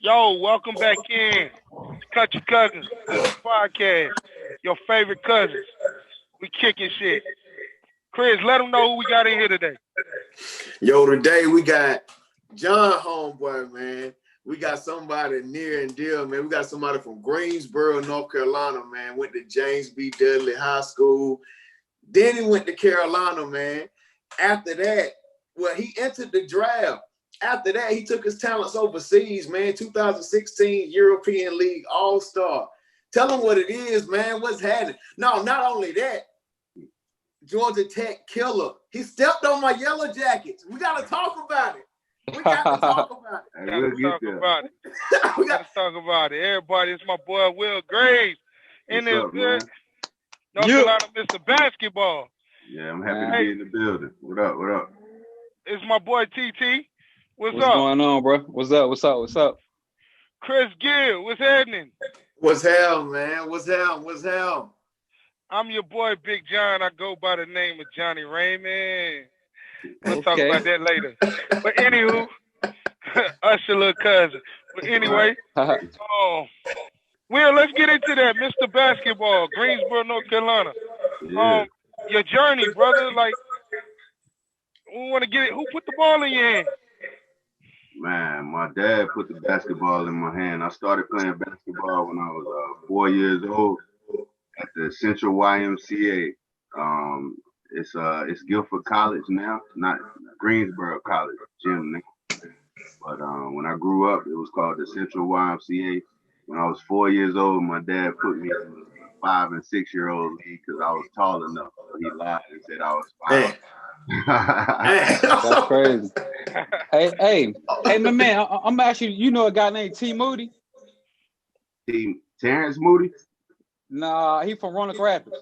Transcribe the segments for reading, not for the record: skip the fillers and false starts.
Yo, welcome back in. Country Cousins podcast. Your favorite cousins. We kicking shit. Chris, let them know who we got in here today. Yo, today we got John Homeboy, man. We got somebody near and dear, man. We got somebody from Greensboro, North Carolina, man. Went to James B. Dudley High School. Then he went to Carolina, man. After that, well, he entered the draft. After that, he took his talents overseas, man. 2016 European League All-Star. Tell him what it is, man. What's happening? No, not only that, Georgia Tech killer. He stepped on my yellow jackets. We got to talk about it. We got to talk about it. We got to talk about it. We got to talk about it. Everybody, it's my boy Will Graves. In this good North Carolina Mr. Basketball. Yeah, I'm happy to be in the building. What up? What up? It's my boy TT. What's up? What's going on, bro? What's up? What's up? What's up? Chris Gill, what's happening? What's hell, man? What's hell? What's hell? I'm your boy Big John. I go by the name of Johnny Raymond. We'll talk about that later. But anywho, Usher little cousin. But anyway, Will, let's get into that. Mr. Basketball, Greensboro, North Carolina. Yeah. Your journey, brother. Like, we want to get it. Who put the ball in your hand? Man, my dad put the basketball in my hand. I started playing basketball when I was 4 years old at the Central YMCA. It's Guilford College now, not Greensboro College gym. But when I grew up, it was called the Central YMCA. When I was 4 years old, my dad put me in the 5 and 6 year old league because I was tall enough. So he lied and said I was 5. That's crazy. Hey, my man, I'm actually, you know a guy named T. Moody? Terrence Moody? Nah, he from Roanoke Rapids.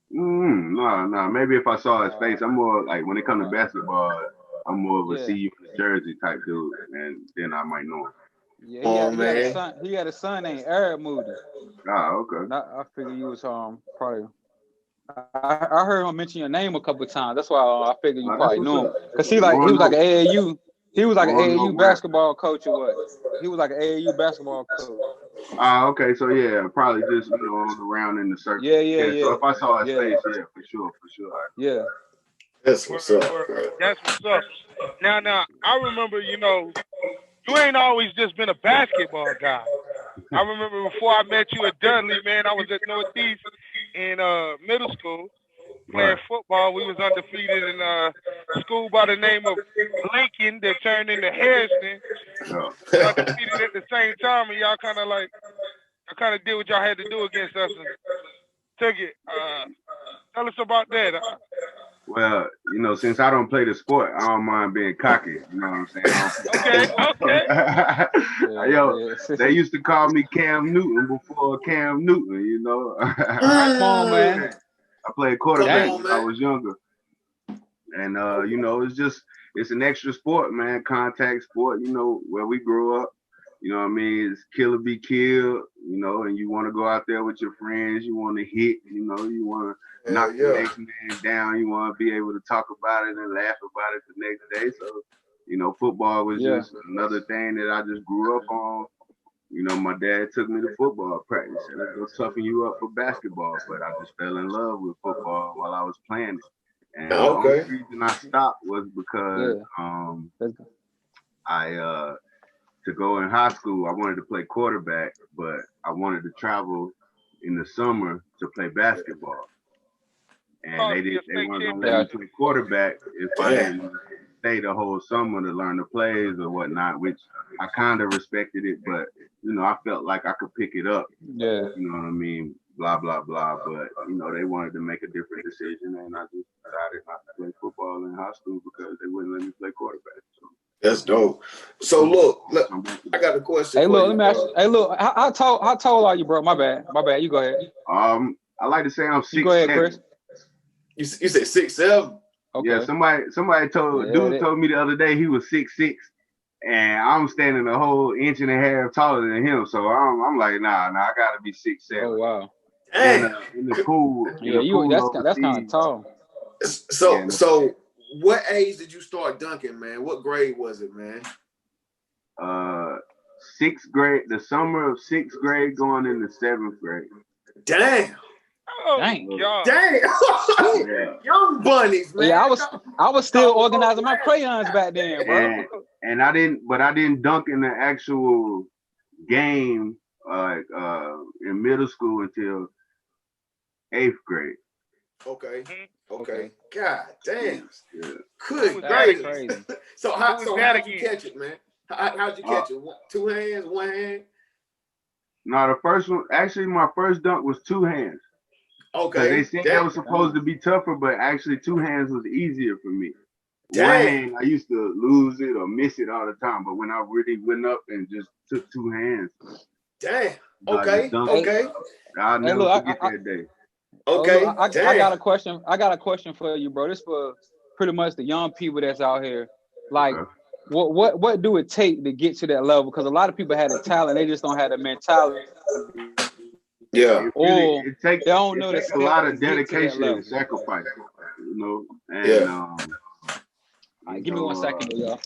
No. Maybe if I saw his face, I'm more like when it comes to basketball, I'm more of a see you in the jersey type dude, and then I might know him. Yeah, he had a son named Eric Moody. Ah, okay. I figured you was probably. I heard him mention your name a couple of times. That's why I figured you probably knew him. Cause he was like an AAU. He was like an AAU basketball coach or what? He was like an AAU basketball coach. Okay. So yeah, probably just around in the circle. Yeah. So if I saw his face, yeah, for sure. Yeah. That's what's up. That's what's up. Now, I remember, you ain't always just been a basketball guy. I remember before I met you at Dudley, man, I was at Northeast in middle school playing football. We was undefeated in a school by the name of Lincoln that turned into Harrison. Undefeated at the same time, and y'all kind of did what y'all had to do against us and took it. Tell us about that. Well, since I don't play the sport, I don't mind being cocky. You know what I'm saying? Okay. Yo, they used to call me Cam Newton before Cam Newton, Come on, man. I played quarterback when I was younger. And, it's an extra sport, man, contact sport, where we grew up. You know what I mean? It's kill or be killed, and you want to go out there with your friends. You want to hit, you want to knock the next man down. You want to be able to talk about it and laugh about it the next day. So, football was just another thing that I just grew up on. My dad took me to football practice. And it was toughen you up for basketball, but I just fell in love with football while I was playing it. And the only reason I stopped was because to go in high school, I wanted to play quarterback, but I wanted to travel in the summer to play basketball. And they weren't gonna let me play quarterback if I didn't stay the whole summer to learn the plays or whatnot, which I kind of respected it, but I felt like I could pick it up. Yeah. You know what I mean? Blah, blah, blah. But, they wanted to make a different decision, and I just decided not to play football in high school because they wouldn't let me play quarterback. So. That's dope. So look, I got a question. Hey, look, let me ask you. Hey, look, how tall are you, bro? My bad. You go ahead. I like to say I'm 6'7". Go ahead, Chris. You said 6'7"? Okay. Yeah, somebody told me the other day he was 6'6", and I'm standing a whole inch and a half taller than him. So I'm like, nah, I gotta be 6'7". Oh wow. Dang. In the pool. That's kind of tall. So what age did you start dunking, man? What grade was it, man? sixth grade, the summer of sixth grade, going into seventh grade. Damn. Oh Dang. God. Damn. Yeah. Young bunnies, man. Yeah, I was still organizing my crayons back then, bro. And I didn't dunk in the actual game in middle school until eighth grade. Okay. Mm-hmm. Okay. God damn. Yeah. Good That's gracious. crazy. So Who was that how'd you again? catch it, man? How'd you catch it? Two hands, one hand? No, the first one, actually, my first dunk was two hands. Okay. Because they said that was supposed to be tougher, but actually two hands was easier for me. Damn. One hand, I used to lose it or miss it all the time, but when I really went up and just took two hands, damn. Okay. Okay. I'll never forget that day. Okay. Look, I got a question. I got a question for you, bro. This for pretty much the young people that's out here. Like, what do it take to get to that level? Because a lot of people had the talent, they just don't have the mentality. Yeah. It takes they don't know a lot of dedication and sacrifice, you know. And give me 1 second, y'all.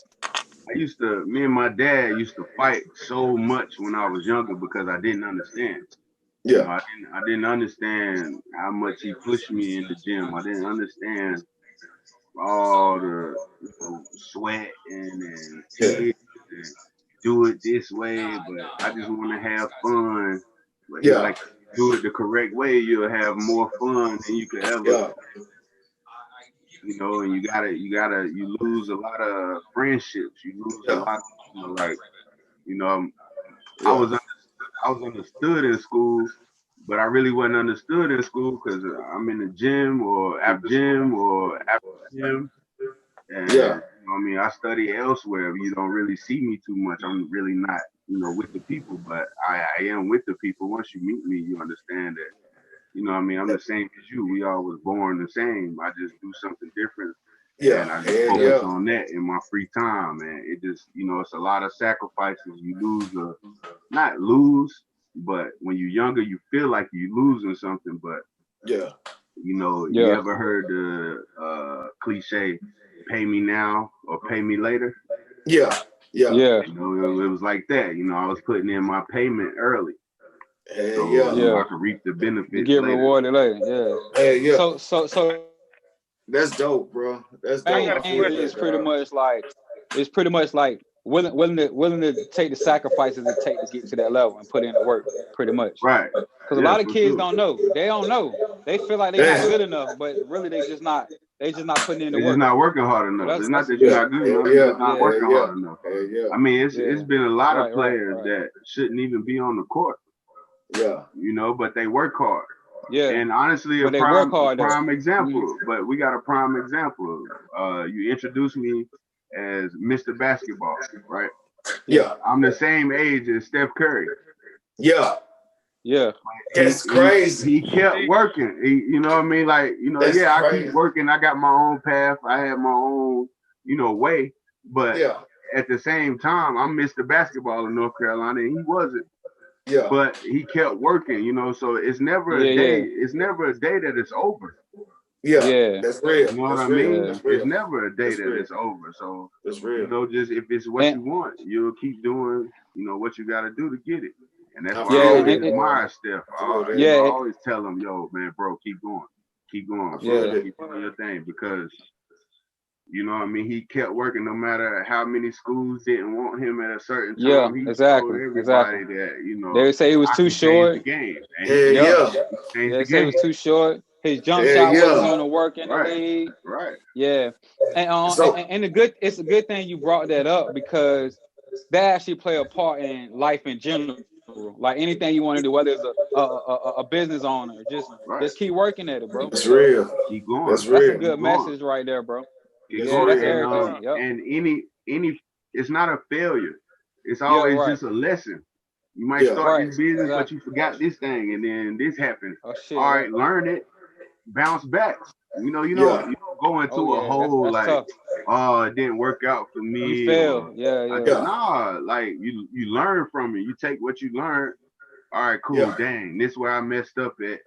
Me and my dad used to fight so much when I was younger because I didn't understand. Yeah. You know, I didn't understand how much he pushed me in the gym. I didn't understand all the sweat and tears and do it this way, but I just want to have fun. But like do it the correct way, you'll have more fun than you could ever. You know, and you lose a lot of friendships. You lose a lot of, I was understood in school, but I really wasn't understood in school because I'm in the gym or after gym. And I mean, I study elsewhere. You don't really see me too much. I'm really not, with the people, but I am with the people. Once you meet me, you understand that. I mean, I'm the same as you. We all was born the same. I just do something different. And I just focus on that in my free time. And it just, it's a lot of sacrifices. You not lose, but when you're younger, you feel like you're losing something. But, you ever heard the cliche, pay me now or pay me later? Yeah. It was like that. I was putting in my payment early. So I could reap the benefits. You get rewarded later. So that's dope, bro. That's dope. It's pretty much like willing to take the sacrifices it take to get to that level and put in the work, pretty much. Right. Because a lot of kids don't know. They don't know. They feel like they're not good enough, but really they just not putting in the work. They're just not working hard enough. It's not that you're not good enough. You're just not working hard enough. I mean, it's been a lot of players that shouldn't even be on the court. But they work hard. And honestly, a prime example. But we got a prime example. You introduced me as Mr. Basketball, right? I'm the same age as Steph Curry. That's crazy. He kept working. You know what I mean? Like, I keep working. I got my own path. I have my own, way. But at the same time, I'm Mr. Basketball in North Carolina, and he wasn't. But he kept working, so it's never a day. It's never a day that it's over. That's real. You know what I mean? It's never a day that it's over. So that's real. Just if it's what you want, you'll keep doing, what you got to do to get it. And that's why I always admire Steph. I always tell him, yo, man, bro, keep going, keep doing your thing, because. You know what I mean? He kept working no matter how many schools didn't want him at a certain time. He told everybody that, they would say he was too short. The game. They say he was too short. His jump shot wasn't going to work in the league. Right. Yeah. And it's a good thing you brought that up, because that actually play a part in life in general. Like anything you want to do, whether it's a business owner, just keep working at it, bro. That's real. Keep going. That's real. That's a good message right there, bro. That's everything. And any, it's not a failure. It's always just a lesson. You might start this business, but you forgot this thing, and then this happened. Oh, shit, all right, learn it, bounce back. You don't go into a hole that's like, tough. Oh, it didn't work out for me. You fail. Nah, like you learn from it. You take what you learned. All right, cool. Dang, this is where I messed up at.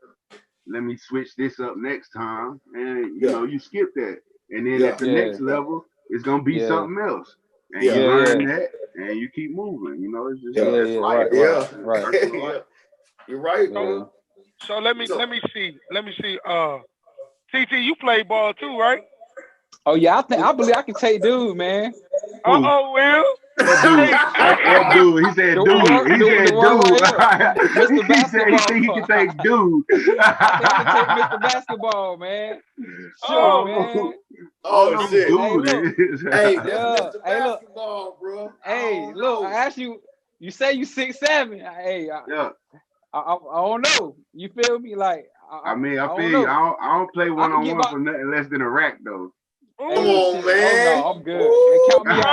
Let me switch this up next time, and you skip that. And then at the next level, it's gonna be something else. and you learn that, and you keep moving. You know, it's just it's life. Right. You're right, bro. So let me see. TT, you play ball too, right? Oh yeah, I believe I can take dude, man. Will. What dude? He said dude. He said dude. Mr. He said he think he can take dude. I think I can take Mr. Basketball, man. Sure, man. Oh shit. Hey, that's Mr. Basketball, bro. Hey, look, I asked you. You say you 6'7". Hey, I don't know. You feel me? Like I feel you. I don't play one-on-one for nothing less than a rack though. Come on, man. Oh no, I'm good. Count me out.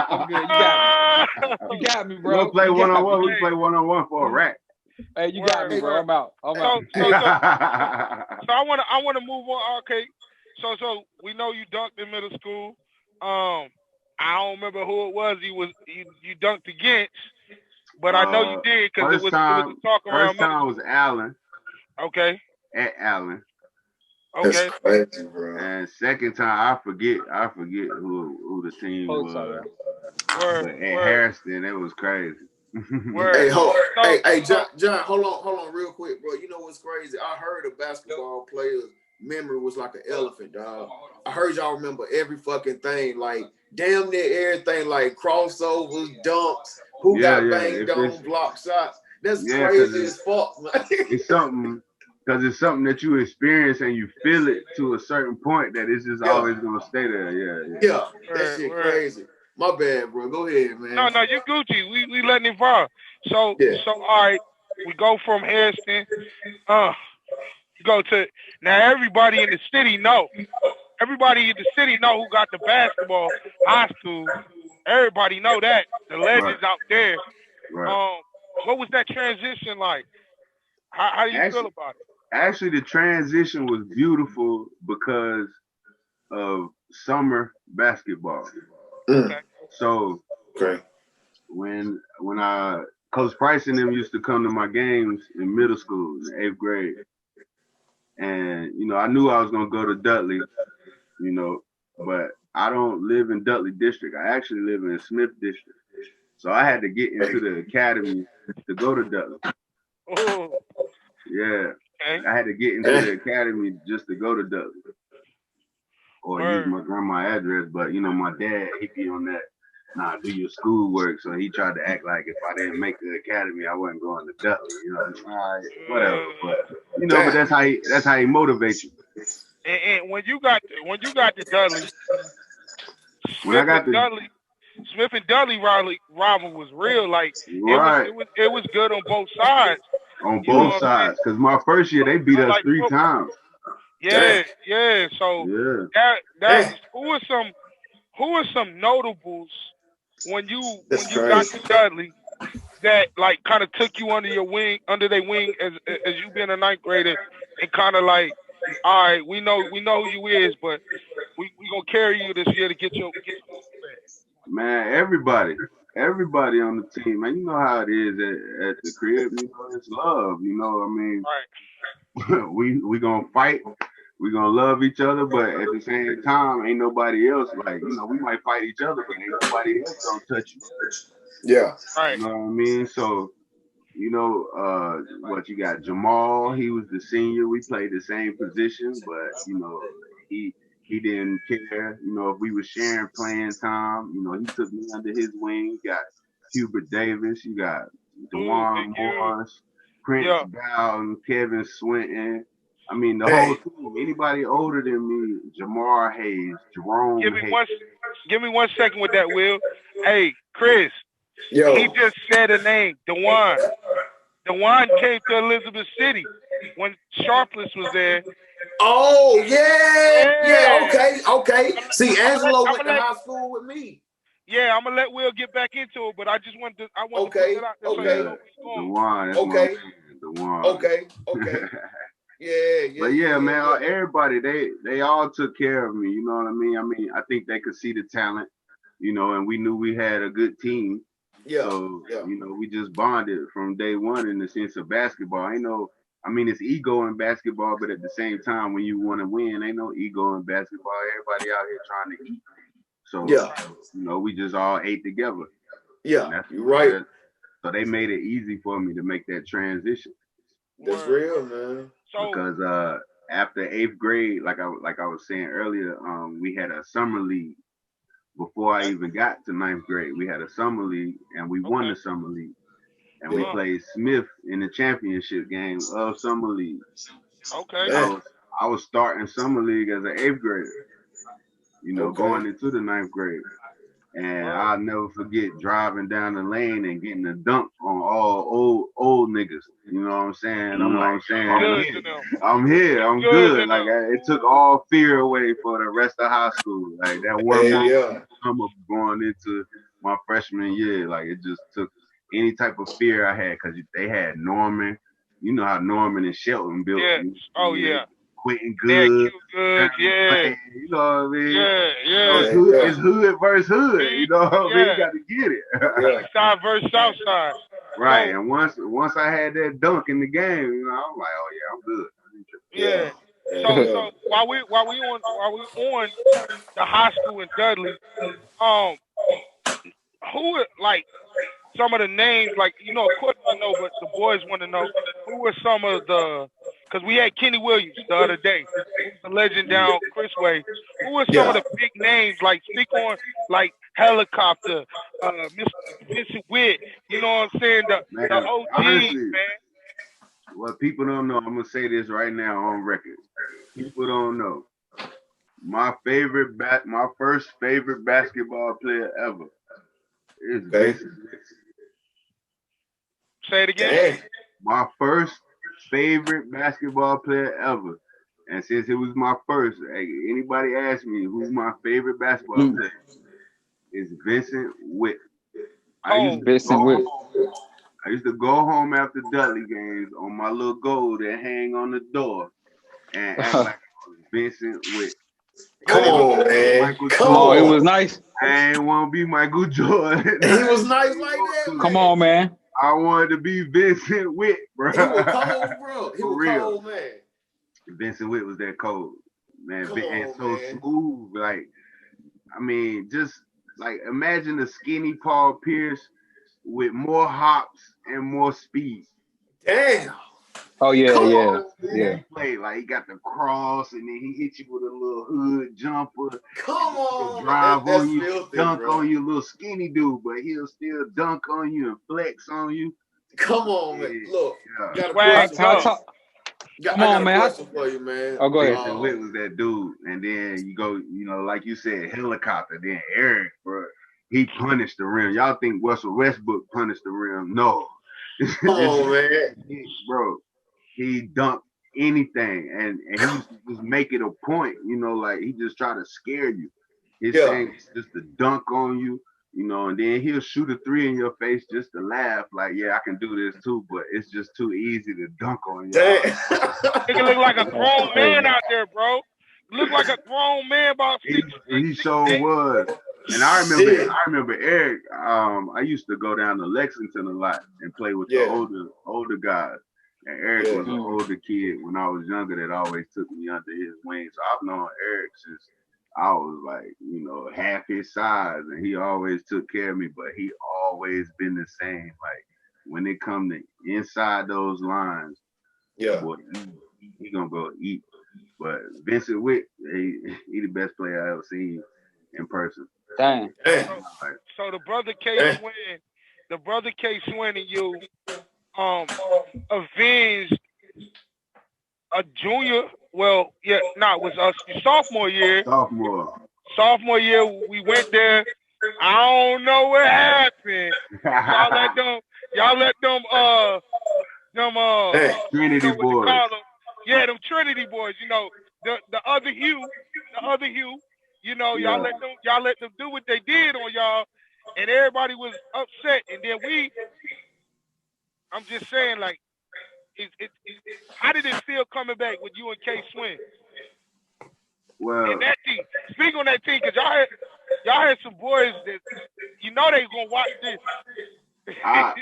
I'm good. You got me, bro. We don't play one-on-one. We play one-on-one for a rack. Hey, you got me, bro. I'm out. So I wanna move on. Okay. So we know you dunked in middle school. I don't remember who it was. You dunked against, but I know you did because it was a talk around. First time was Allen. Okay. At Allen. Okay. That's crazy, bro. And second time, I forget who the team was. But at Harrison, it was crazy. Hey, John, hold on, real quick, bro. You know what's crazy? I heard a basketball player's memory was like an elephant, dog. I heard y'all remember every fucking thing, like damn near everything, like crossovers, dunks, who got banged on, block shots. That's crazy as fuck, man. It's something. Because it's something that you experience and you feel it to a certain point that it's just always gonna stay there. Yeah, that shit crazy. My bad, bro. Go ahead, man. No, you Gucci. We letting it vibe. So all right, we go from Harrison. Go to now. Everybody in the city know. Everybody in the city know who got the basketball high school. Everybody know that the legends out there. Right. What was that transition like? How do you feel about it? Actually, the transition was beautiful because of summer basketball. Okay. So when Coach Price and them used to come to my games in middle school, in 8th grade, and I knew I was gonna go to Dudley, but I don't live in Dudley district. I actually live in Smith district, so I had to get into the academy to go to Dudley. Oh. Yeah. I had to get into the academy just to go to Dudley or use my grandma's address. But my dad, he be on that, do your schoolwork. So he tried to act like if I didn't make the academy, I wasn't going to Dudley. Whatever. But but that's how he motivates you. And when you got to Dudley, Smith and Dudley rival was real. Like it was good on both sides. On both sides, because my first year they beat us 3 times. Yeah. So that who are some notables when you got to Dudley that like kind of took you under their wing as you being a 9th grader and kind of like, all right, we know who you is, but we gonna carry you this year to get your man, everybody on the team, man, you know how it is at the crib, it's love, Right. we gonna fight, we gonna love each other, but at the same time, ain't nobody else, like, we might fight each other, but ain't nobody else gonna touch you. Yeah. Right. You know what I mean? So, what you got, Jamal, he was the senior, we played the same position, but, he didn't care, if we were sharing playing time. He took me under his wing. You got Hubert Davis. You got DeJuan Morris, Prince Bowden, Kevin Swinton. I mean, the whole team. Anybody older than me, Jamar Hayes, Jerome Hayes. Give me 1 second with that, Will. Hey, Chris. Yo. He just said a name, DeJuan. DeJuan came to Elizabeth City when Sharpless was there. Oh, yeah, okay. See, Angelo went to high school with me. Yeah, I'm gonna let Will get back into it, but I just wanted to put that out there so you know what's going. Okay. Yeah. But yeah, man, everybody they all took care of me. You know what I mean? I think they could see the talent, and we knew we had a good team. Yeah. So we just bonded from day one in the sense of basketball. It's ego in basketball, but at the same time, when you want to win, ain't no ego in basketball. Everybody out here trying to eat. So Yeah. you know, we just all ate together. Yeah, you're right. So they made it easy for me to make that transition. That's Word, real, word. man. So, Because after 8th grade, like I was saying earlier, we had a summer league before I okay, even got to 9th grade. We had a summer league and we won okay, the summer league. And we Yeah. played Smith in the championship game of summer league. okay. I Damn. was I was starting summer league as an 8th grader, you know, Okay. going into the 9th grade. And Word. I'll never forget driving down the lane and getting a dunk on all old niggas. You know what I'm saying? I'm like, You I'm good here. to them. I'm here. You I'm good good. to Like them. it took all fear away for the rest of high school. Like that one Hey, Okay. moment yeah. summer going into my freshman year, like it just took any type of fear I had because they had Norman. You know how Norman and Shelton built. Yes. Oh They yeah. Quentin They're Good, cute goods. Jeremy Yeah. Lane, you know what I mean? Yeah. You know, Yeah. Yeah, yeah. it's hood versus hood. You know what I mean? You Yeah. got to get it. Yeah. East side versus south side. Right. So And once I had that dunk in the game, you know, I'm like, oh yeah, I'm good. Yeah. yeah. Yeah, So yeah. while we on the high school in Dudley, um, who are, like some of the names, like, of course I know, but the boys want to know who were some of the, because we had Kenny Williams the other day, who's a legend down Chris Way. Who were some of Yeah. the big names, like speak on, like Helicopter, Mr. Vincent Witt, you know what I'm saying, the Man, OGs, honestly, man. what people don't know, I'm gonna say this right now on record. People don't know. My first favorite basketball player ever is Okay. Vincent. Say it again. Damn. My first favorite basketball player ever. And since it was my first, hey, anybody ask me who's my favorite basketball player, is Vincent Witt. I used Cold. to go Vincent Witt. home. I used to go home after Dudley games on my little gold that hang on the door and act like I was Vincent Witt. Come I ain't Cold. want on, to be man. Michael Come Oh, it Jordan. on. was nice. I ain't want to be Michael Jordan. He I was ain't nice like that, want to. Come man. on, man. I wanted to be Vincent Witt, bro. He was cold, bro. He For was real. cold, man. Vincent Witt was that cold, man, Come and on, so man. smooth. Like, I mean, just like imagine a skinny Paul Pierce with more hops and more speed. Damn. Oh yeah, Come yeah, on, yeah. man. He played like he got the cross, and then he hit you with a little hood jumper. Come He'll on, man. drive on That's you, filthy, dunk bro. on you, little skinny dude, but he'll still dunk on you and flex on you. Come on, man. Yeah, Look, yeah. got a Swagged question How for up. you. talk? Come I got on, a man. question for you, man. Oh, go ahead. Vincent Witt was that dude, and then you go, you know, like you said, helicopter. Then Eric, bro, he punished the rim. Y'all think Russell Westbrook punished the rim? No, Come on, man. bro, he dunked anything, and he used to just make it a point, you know, like he just try to scare you. His Yeah. thing is just to dunk on you, you know, and then he'll shoot a three in your face just to laugh, like, yeah, I can do this too, but it's just too easy to dunk on y'all. Damn. Nigga look like a That's grown man crazy. out there, bro. Look like a grown man about He, 6'6", he six sure eight. was. And Shit. I remember Eric. I used to go down to Lexington a lot and play with the Yeah. older guys. And Eric Yeah. was an older kid when I was younger that always took me under his wing. So I've known Eric since I was like, you know, half his size, and he always took care of me. But he always been the same. Like when it come to inside those lines, Yeah. boy, he gonna go eat. But Vincent Witt, he the best player I ever seen in person. Dang. Damn. So, Like, so Damn. the brother K Swin and you, avenged a junior. Well, yeah, it was us sophomore year. sophomore. Sophomore year, we went there. I don't know what happened. Y'all let them Damn. Trinity what you boys. call them? Yeah, them Trinity boys. The other Hugh. Yeah. Y'all let them do what they did on y'all, and everybody was upset. And then I'm just saying, like, how did it feel coming back with you and K Swin and Well, that team? Speak on that team, cause y'all had some boys that they gonna watch this. I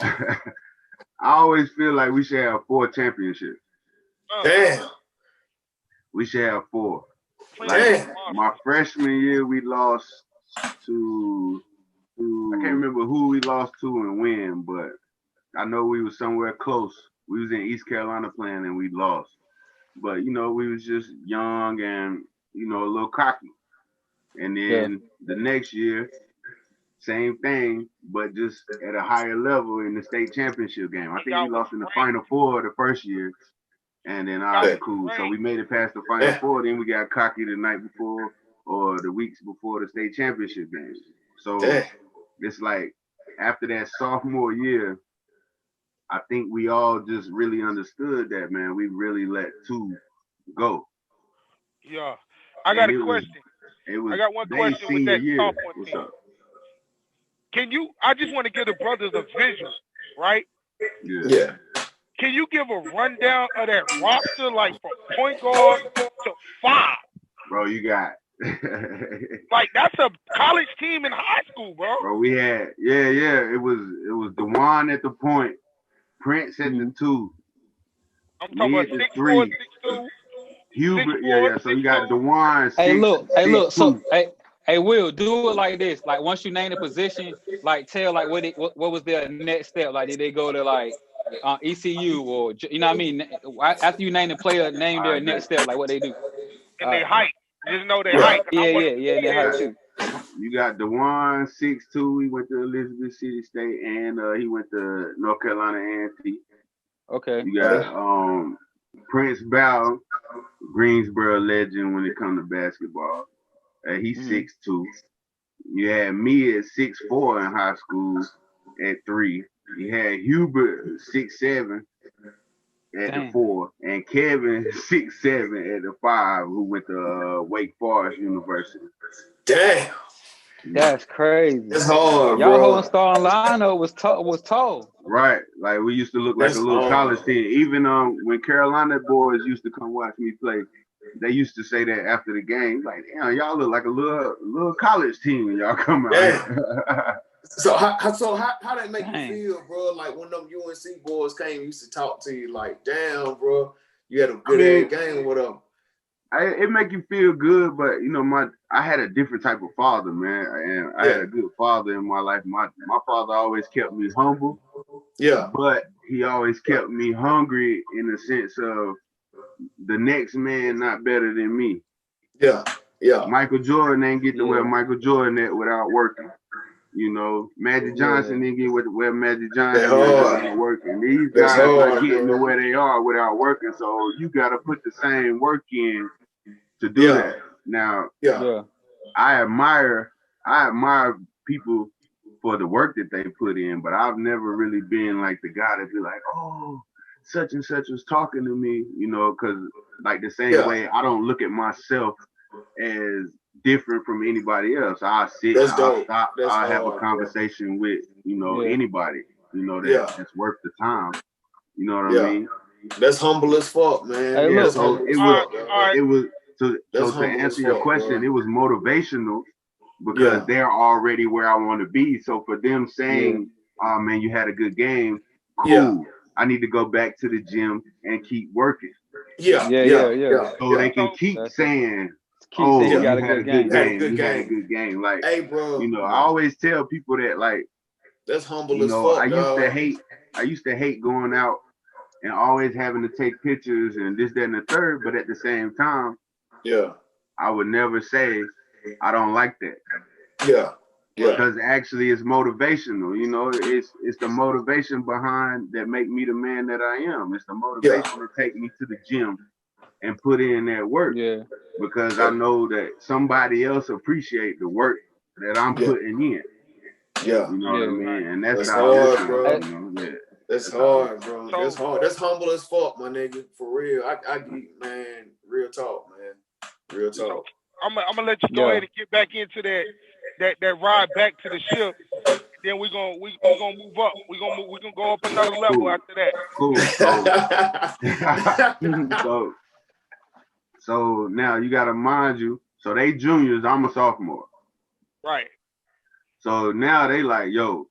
I always feel like we should have 4 championships. Damn. We should have 4. Like my freshman year, we lost to I can't remember who we lost to and when, but I know we was somewhere close. We was in East Carolina playing and we lost. But you know, we was just young and you know a little cocky. And then the next year, same thing, but just at a higher level in the state championship game. I think we lost in the Final Four the first year, and then all right, cool. So we made it past the Final Four. Then we got cocky the night before or the weeks before the state championship game. So it's like after that sophomore year, I think we all just really understood that, man. We really let two go. Yeah. I got a question. I got one question with that sophomore team. I just want to give the brothers a visual, right? Yeah. Can you give a rundown of that roster, like from point guard to 5? Bro, you got like that's a college team in high school, bro. Bro, we had it was DeJuan at the point, Prince at the 2. I'm talking about 6'4", 6'2". Hubert, so you got DeJuan. Hey, Will, do it like this. Like once you name the position, like tell like what was their next step? Like did they go to like ECU or you know what I mean? After you name the player, name their next step, like what they do. And they height. Just know their height. Yeah, their height too. You got DeJuan 6'2". He went to Elizabeth City State and he went to North Carolina A&T. Okay. You got Prince Bout, Greensboro legend when it comes to basketball. He's 6'2". You had me at 6'4" in high school at 3. You had Hubert 6'7" at the 4, and Kevin 6'7" at the 5, who went to Wake Forest University. Damn. That's crazy. It's hard, Y'all bro. whole starting lineup was tall. Right. Like we used to look like a little college team. Even when Carolina boys used to come watch me play, they used to say that after the game, like, damn, y'all look like a little college team when y'all come out here. So how that make you feel, bro? Like when them UNC boys came, used to talk to you, like, damn, bro, you had a good game with them. It make you feel good, but you know, I had a different type of father, man, and I had a good father in my life. My father always kept me humble, but he always kept me hungry in the sense of the next man not better than me. Michael Jordan ain't get to where Michael Jordan at without working. You know, Magic Johnson didn't get where Magic Johnson without working. These guys not getting to where they are without working. So you got to put the same work in to do that. Now, I admire people for the work that they put in, but I've never really been like the guy that be like, oh, such and such was talking to me, you know, because like the same way I don't look at myself as different from anybody else. I sit, I stop, I have a conversation with, you know, anybody, you know, that's worth the time. You know what I mean? That's humble as fuck, man. Hey, so it was to answer your question, it was motivational because they're already where I want to be. So for them saying, oh man, you had a good game, cool. I need to go back to the gym and keep working. So they can keep saying, oh, you had a good game. You had a good game. Like, hey, bro, you know, I always tell people that, like, that's humble as fuck. I used to hate going out and always having to take pictures and this, that, and the third. But at the same time, I would never say I don't like that. Because actually it's motivational, you know, it's the motivation behind that make me the man that I am. It's the motivation to take me to the gym and put in that work. Because I know that somebody else appreciate the work that I'm putting in. You know what I mean? And that's hard, bro. You know? That's hard, bro. That's hard. That's humble as fuck, my nigga. For real. I get, man, real talk, man. Real talk. I'm gonna let you go ahead and get back into that ride back to the ship. Then we're gonna move up. We're gonna go up another level after that. Cool. So now you gotta mind you. So they juniors, I'm a sophomore. Right. So now they like, yo,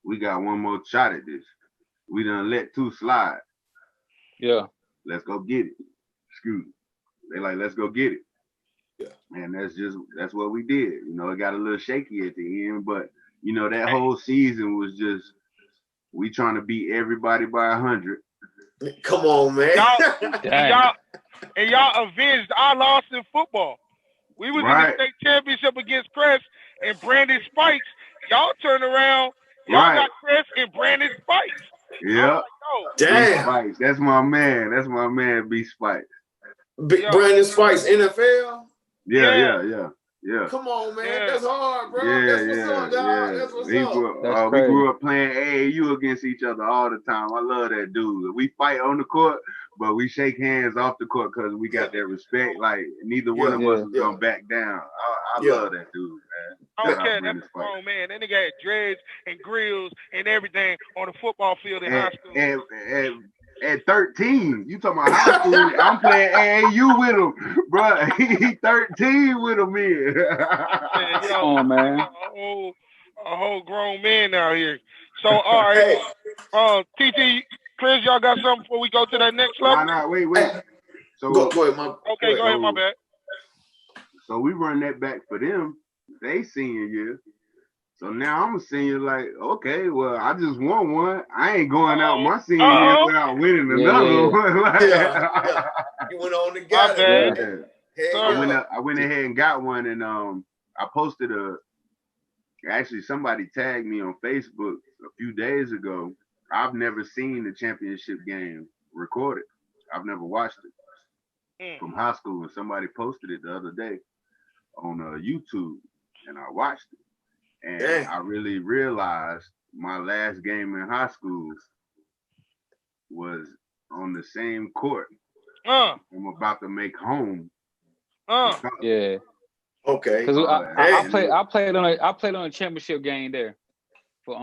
we got one more shot at this. We done let 2 slide. Yeah. Let's go get it. Excuse me. They like, let's go get it. Yeah. And that's what we did. You know, it got a little shaky at the end, but you know, that whole season was just we trying to beat everybody by 100. Come on, man. Y'all avenged our loss in football. We was in the state championship against Crest and Brandon Spikes. Y'all turn around. Y'all got Crest and Brandon Spikes. Yeah. Like, no. Damn. Spikes. That's my man. That's my man, B Spikes. Brandon Spikes, NFL? Yeah. Come on, man. That's hard, bro. Yeah, That's what's up, dog. That's what's up. We grew up playing AAU against each other all the time. I love that dude. We fight on the court, but we shake hands off the court because we got that respect. Like, neither one of us is going to back down. I love that dude, man. I don't care. That's a grown man. That nigga had dreads and grills and everything on the football field in high school. And at 13, you talking about high school? I'm playing AAU with him, bro. He 13 with him here. Come on, man. A whole grown man out here. So, all right, TT, Chris, y'all got something before we go to that next level? Nah, wait. So go ahead, go ahead, my bad. So we run that back for them. They senior year. So now I'm a senior, like, okay, well, I just won one. I ain't going out my senior year without winning another one. Like, you went on and got it. I went ahead and got one, and I posted actually somebody tagged me on Facebook a few days ago. I've never seen the championship game recorded. I've never watched it from high school, and somebody posted it the other day on YouTube, and I watched it. And I really realized my last game in high school was on the same court I'm about to make home. Yeah. Okay. Because I played on a championship game there. For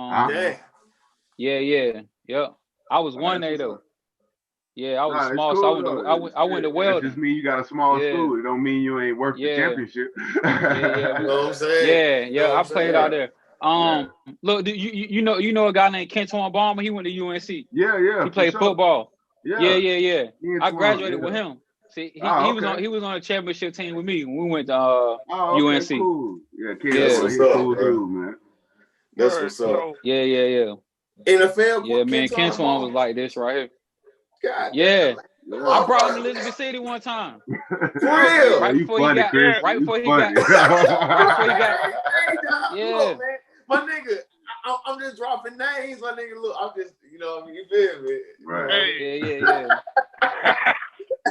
Yep. I was 1A though. Yeah, I was small, cool, so I went to Weldon. That just mean you got a small school. It don't mean you ain't worth the championship. You know what I'm saying? I played out there. Look, you know a guy named Kenton Balmer. He went to UNC. Yeah. He played football. Yeah. I graduated with him. See, he was on a championship team with me when we went to UNC. Cool. Yeah, he's a cool dude, man. That's what's up. Yeah. NFL. Yeah, man, Kenton was like this right here. God. Yeah. I brought him to Elizabeth City one time. For real. Right before he got. Yeah. My nigga, I'm just dropping names. My nigga, look, I'm just, you feel me? Right. Yeah.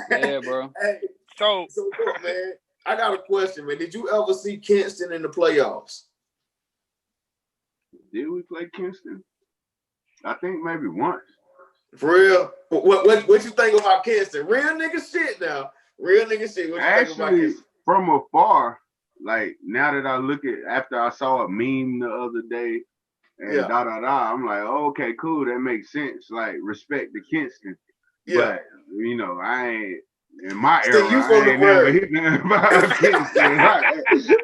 Yeah, bro. Hey, so look, man, I got a question, man. Did you ever see Kinston in the playoffs? Did we play Kinston? I think maybe once. For real? What you think about Kinston? Real nigga shit now. Real nigga shit. What you think about Kinston? From afar, like now that I look at, after I saw a meme the other day and I'm like, oh, okay, cool, that makes sense. Like, respect to Kinston. Yeah. But, I ain't, in my era, I ain't never hit nothing about Kinston.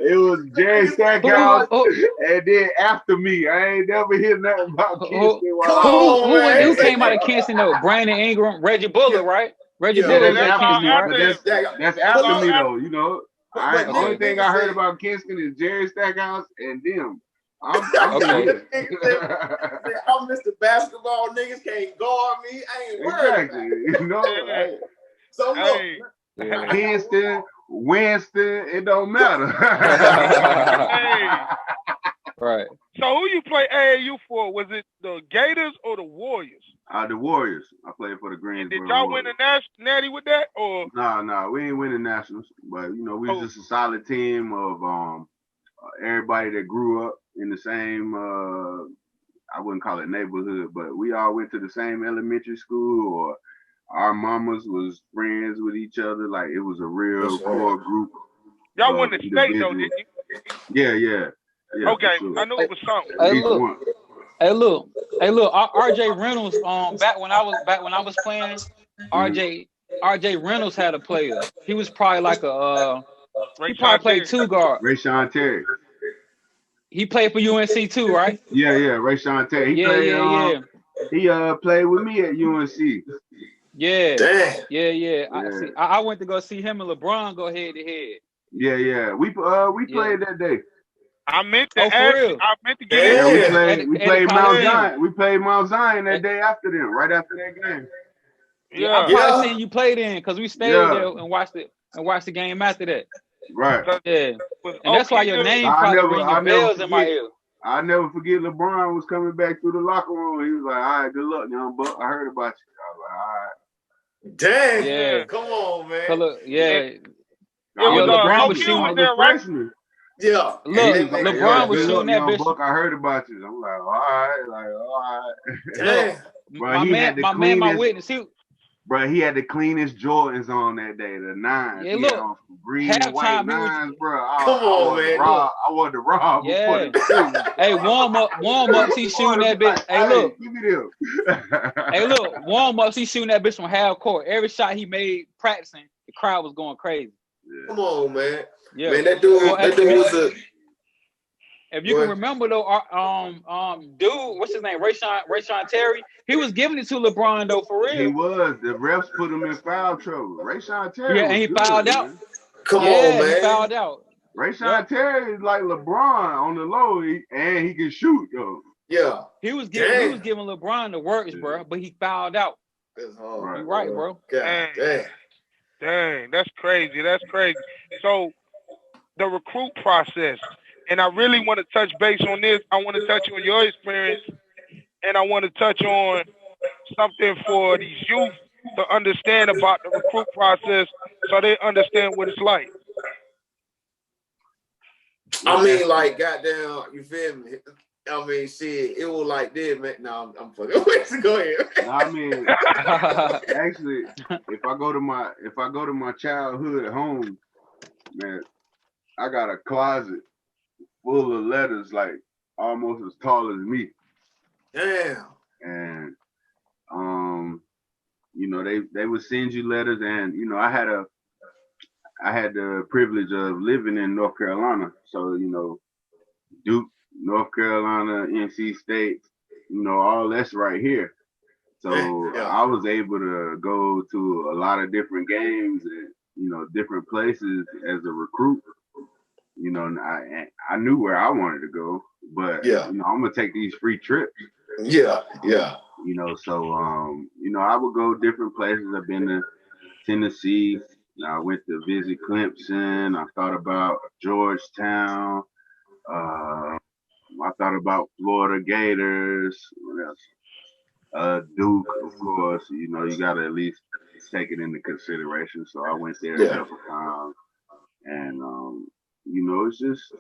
It was Jerry Stackhouse, and then after me, I ain't never hit nothing about Kinston. Who came out of Kinston though? Brandon Ingram, Reggie Bullock, right? Reggie Bullock was at Kinston, right? That's after me though, the only thing I heard about Kinston is Jerry Stackhouse and them. I'm Mr. Basketball. Niggas can't guard me. I ain't worried. Exactly. So look, Kinston, Winston, it don't matter. Right. So who you play AAU for? Was it the Gators or the Warriors? The Warriors. I played for the Greensboro. Did y'all win the natty with that, or? Nah, we ain't winning nationals, but we was just a solid team of everybody that grew up in the same. I wouldn't call it neighborhood, but we all went to the same elementary school, or our mamas was friends with each other. Like, it was a real core group. Y'all won the state though, didn't you? Yeah. Okay, sure. I knew it was something. Hey, look. RJ Reynolds. Back when I was playing, RJ Reynolds had a player. He was probably like he probably played two guard. Rayshawn Terry. He played for UNC too, right? Yeah, Rayshawn Terry. He played with me at UNC. Yeah. Damn. Yeah. I went to go see him and LeBron go head to head. Yeah. We played that day. I meant to Oh, for ask. real? I meant to get Yeah, into we played Mount Coliseum. Zion. We played Mount Zion that day after them, right after that game. Yeah, I probably seen you play then because we stayed there and watched the game after that. Right. Yeah. And that's why your name probably ringing bells in my ear. I never forget LeBron was coming back through the locker room. He was like, all right, good luck, young buck. I heard about you. I was like, all right. Damn. Yeah. Come on, man. Look, It was LeBron was Loki shooting. was there, right? Yeah. Look, LeBron was shooting that bitch. Buck, I heard about you. I'm like, all right. Damn. Look, my witness, bro, he had the cleanest Jordans on that day, the 9s. Yeah, look, green and white 9s, bro. Come on, man. I wanted to rob. Yeah. Hey, warm-ups, he shooting that bitch. Hey, look. Give me them. Hey, look, warm-ups, he shooting that bitch from half court. Every shot he made practicing, the crowd was going crazy. Yeah. Come on, man. Yeah. Man, that dude was a... If you can remember though, dude, what's his name? Rayshawn Terry. He was giving it to LeBron though, for real. He was. The refs put him in foul trouble. Rayshawn Terry. Yeah, and he fouled out. Come on, man. He fouled out. Rayshawn Terry is like LeBron on the low, and he can shoot though. Yeah. He was giving LeBron the works, bro, but he fouled out. That's hard. You're right, bro. God, Dang, that's crazy. That's crazy. So the recruit process. And I really want to touch base on this. I want to touch on your experience, and I want to touch on something for these youth to understand about the recruit process so they understand what it's like. I mean, like, goddamn, you feel me? I mean, shit, it was like this, man. No, I'm fucking. Go ahead. I mean, actually, if I go to my childhood home, man, I got a closet full of letters, like almost as tall as me. Damn. And you know, they would send you letters, and you know, I had the privilege of living in North Carolina, so you know, Duke, North Carolina, NC State, you know, all that's right here. So I was able to go to a lot of different games and, you know, different places as a recruit. You know, I knew where I wanted to go, but you know, I'm gonna take these free trips. Yeah. You know, so you know, I would go different places. I've been to Tennessee. I went to visit Clemson. I thought about Georgetown. I thought about Florida Gators. What else? Duke, of course. You know, you gotta at least take it into consideration. So I went there a couple times, and you know, it's just,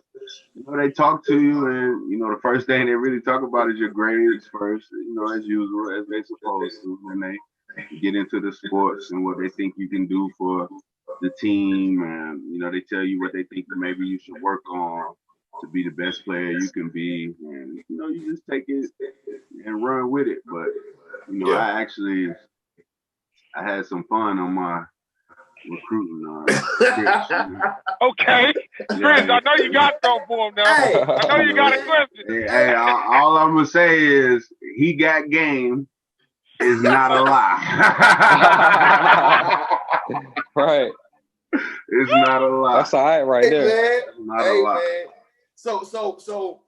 you know, they talk to you, and you know, the first thing they really talk about is your grades first. You know, as usual, as they supposed to, when they get into the sports and what they think you can do for the team, and you know, they tell you what they think maybe you should work on to be the best player you can be, and you know, you just take it and run with it. But you know, I had some fun on my recruiting. Okay, Chris, I know you got something for him now. I know you got a question. Hey, all I'm gonna say is he got game is not a lie. Right. It's not a lie. That's all right, right there. Man. Not a lie. Man. So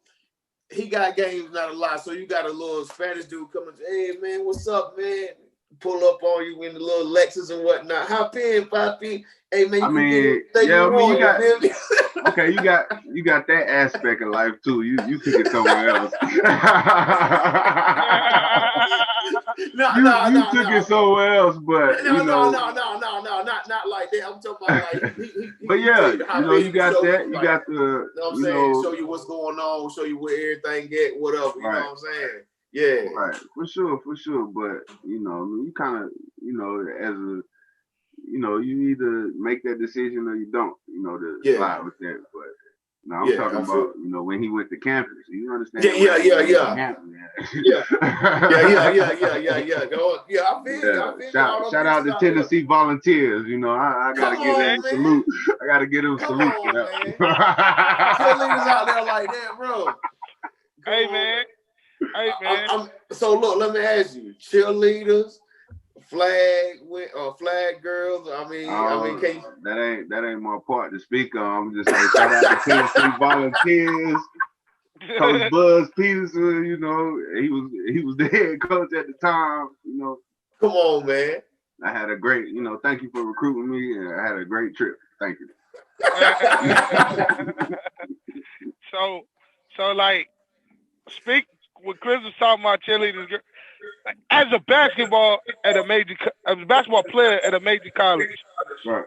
he got games, not a lot. So you got a little Spanish dude coming, hey man, what's up, man? Pull up on you in the little Lexus and whatnot. Hop in, Papi. Hey man, you got that aspect of life too. You took it somewhere else. You took it somewhere else, but not like that. I'm talking about like. But yeah, you know, you got that. You got the. You know what I'm saying? Show you what's going on. Show you where everything get. Whatever. You know what I'm saying? Yeah. Right. For sure. But you know, you kind of, you know, as a, you know, you either make that decision or you don't. You know, to slide with that. But no, I'm talking about, you know, when he went to campus. You understand? Yeah. Go, shout out to Tennessee Volunteers. You know, I gotta give them salute. I gotta give them salute for that. Cheerleaders out there like that, bro. Hey man. So look, let me ask you: cheerleaders, flag girls. I mean, can you... that ain't my part to speak on. I'm just saying shout out to Tennessee Volunteers. Coach Buzz Peterson, you know, he was the head coach at the time, you know. Come on, man. I had a great, you know, thank you for recruiting me, and I had a great trip. Thank you. So like, speak what Chris was talking about cheerleaders. As a basketball player at a major college, right.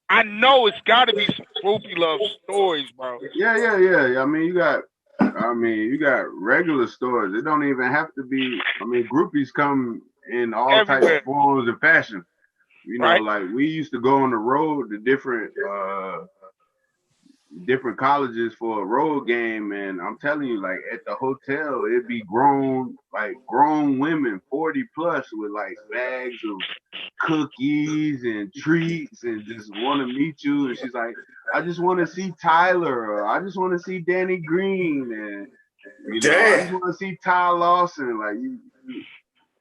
I know it's got to be some groupie love stories, bro. Yeah. I mean, you got regular stories. It don't even have to be. I mean, groupies come in all Everywhere. types of forms and fashion. You know, right? like we used to go on the road to different colleges for a road game, and I'm telling you, like at the hotel, it'd be grown women, 40 plus, with like bags of cookies and treats, and just want to meet you. And she's like, I just want to see Tyler, or I just want to see Danny Green, and you know, I just want to see Ty Lawson. Like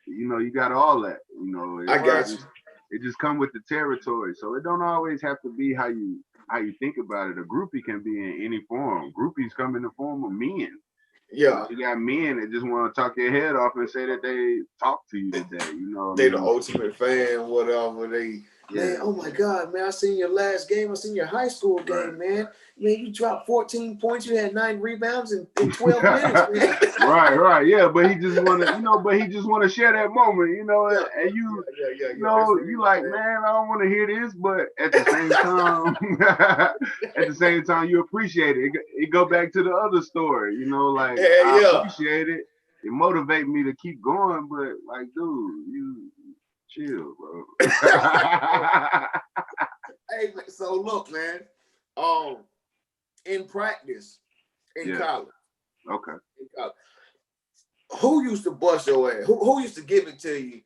you know, you got all that. You know, I got you. It just come with the territory, so it don't always have to be how you think about it. A groupie can be in any form. Groupies come in the form of men. Yeah. You got men that just want to talk your head off and say that they talked to you today. You know, they the ultimate fan, whatever. Yeah. Man, oh my God, man, I seen your last game. I seen your high school game, man. Man, you dropped 14 points. You had 9 rebounds in 12 minutes, man. right. Yeah, but he just want to, you know, share that moment, you know, and you know, you like, man, I don't want to hear this, but at the same time, you appreciate it. It go back to the other story, you know, like I appreciate it. It motivate me to keep going, but like, dude, you chill, bro. Hey, so look, man. In practice, in college. Okay. In college, who used to bust your ass? Who used to give it to you?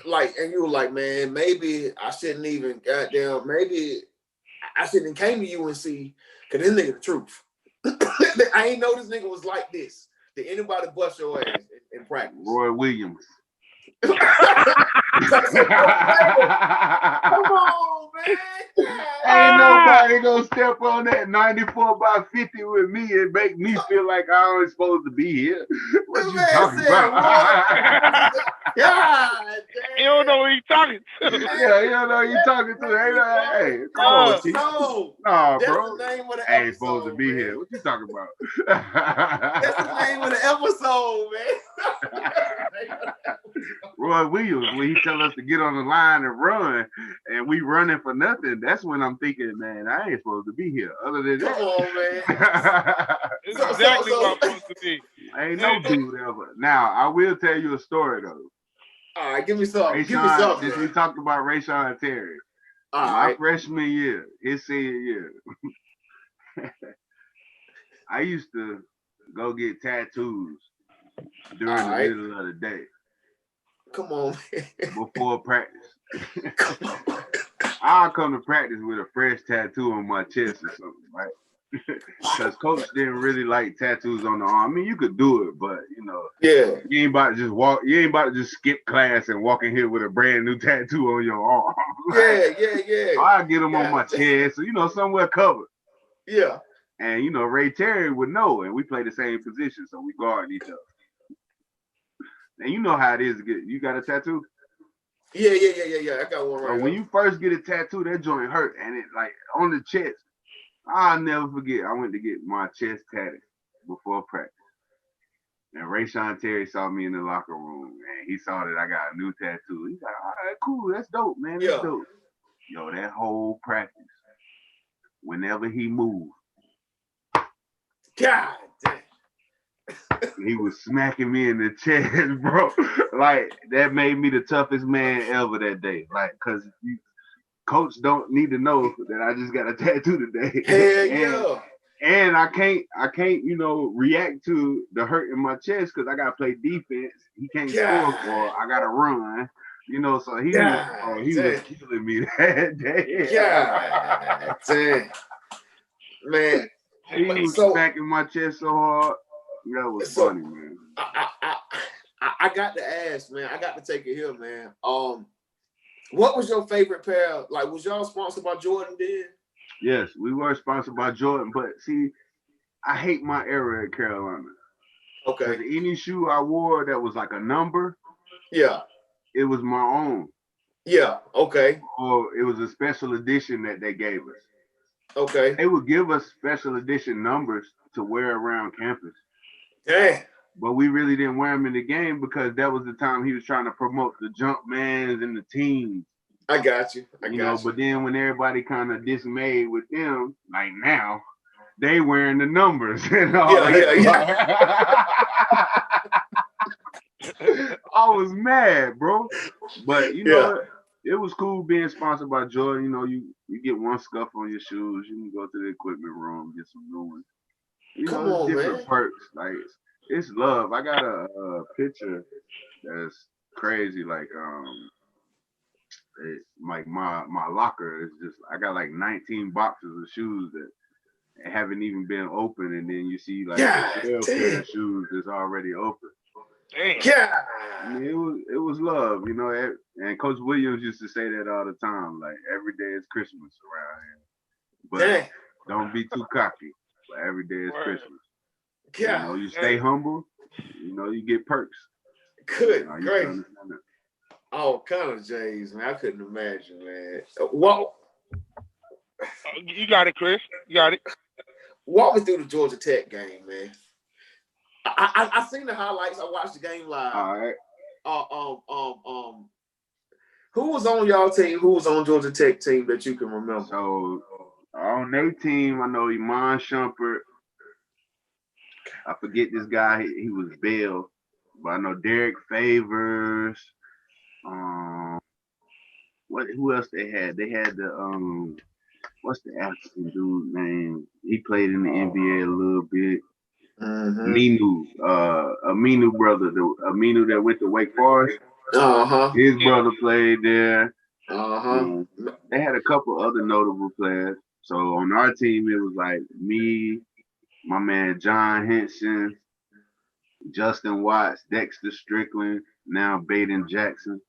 Like, and you were like, man, maybe I shouldn't even maybe I shouldn't have came to UNC, because this nigga the truth. I ain't know this nigga was like this. Did anybody bust your ass in practice? Roy Williams. Come on, man. Ain't nobody gonna step on that 94 by 50 with me and make me feel like I ain't supposed to be here. What you talking about? God, you don't know what he's talking to. Yeah, you don't know who you talking to. Hey, come on, T. Nah, bro. The name of the I ain't supposed to be here. What you talking about? That's the name of the episode, man. Roy Williams, when he tell us to get on the line and run, and we running for nothing, that's when I'm thinking, man, I ain't supposed to be here. Other than that, come on, man. It's exactly what I'm supposed to be. Ain't no dude ever. Now, I will tell you a story though. All right, give me something. Since we talked about Rayshawn Terry, my freshman year, his senior year, I used to go get tattoos during the middle of the day. Come on, man. Before practice. I'll come to practice with a fresh tattoo on my chest or something, right? Because coach didn't really like tattoos on the arm. I mean, you could do it, but you know, you ain't about to just walk. You ain't about to just skip class and walk in here with a brand new tattoo on your arm. Yeah. I get them on my chest, so you know, somewhere covered. Yeah. And you know, Ray Terry would know, and we play the same position, so we guard each other. And you know how it is. You got a tattoo? Yeah. I got one right. So when you first get a tattoo, that joint hurt, and it like on the chest. I'll never forget. I went to get my chest tatted before practice, and Rayshawn Terry saw me in the locker room, and he saw that I got a new tattoo. He's like, "All right, cool, that's dope, man. That's dope." Yo, that whole practice, whenever he moved, God damn. He was smacking me in the chest, bro. Like, that made me the toughest man ever that day. Like, because coach don't need to know that I just got a tattoo today. Hell and I can't, you know, react to the hurt in my chest because I got to play defense. He can't score, or I got to run. You know, so he was killing me that day. God damn. Man. He was smacking my chest so hard. That was funny, man. I I got to ask, man. I got to take it here, man. What was your favorite pair? Like, was y'all sponsored by Jordan then? Yes, we were sponsored by Jordan, but see, I hate my era at Carolina. Okay. Because any shoe I wore that was like a number, yeah, it was my own. Yeah. Okay. Or it was a special edition that they gave us. Okay. They would give us special edition numbers to wear around campus. Damn. But we really didn't wear them in the game because that was the time he was trying to promote the jump mans and the teams. I got you. I got you. But then when everybody kind of dismayed with them, like now, they wearing the numbers and all that. I was mad, bro. But you know, it was cool being sponsored by Jordan. You know, you get one scuff on your shoes, you can go to the equipment room, get some new ones. You Come know, on, different man. perks. Like it's love. I got a picture that's crazy. Like like my locker is just I got like 19 boxes of shoes that haven't even been open, and then you see like a 12 pair of shoes that's already open. Yeah, I mean, it was love, you know. And Coach Williams used to say that all the time, like every day is Christmas around here, but don't be too cocky. But every day is Christmas. Yeah, you know, you stay humble. You know, you get perks. Good, great. Oh, kind of J's, man. I couldn't imagine, man. What? You got it, Chris. You got it. Walk me through the Georgia Tech game, man. I seen the highlights. I watched the game live. All right. Who was on y'all team? Who was on Georgia Tech team that you can remember? So on their team, I know Iman Shumpert. I forget this guy. He was Bell, but I know Derek Favors. Who else they had? They had the what's the African dude name? He played in the NBA a little bit. Aminu brother, Aminu that went to Wake Forest. His brother played there. They had a couple other notable players. So on our team, it was like me, my man John Henson, Justin Watts, Dexter Strickland, now Baden Jackson,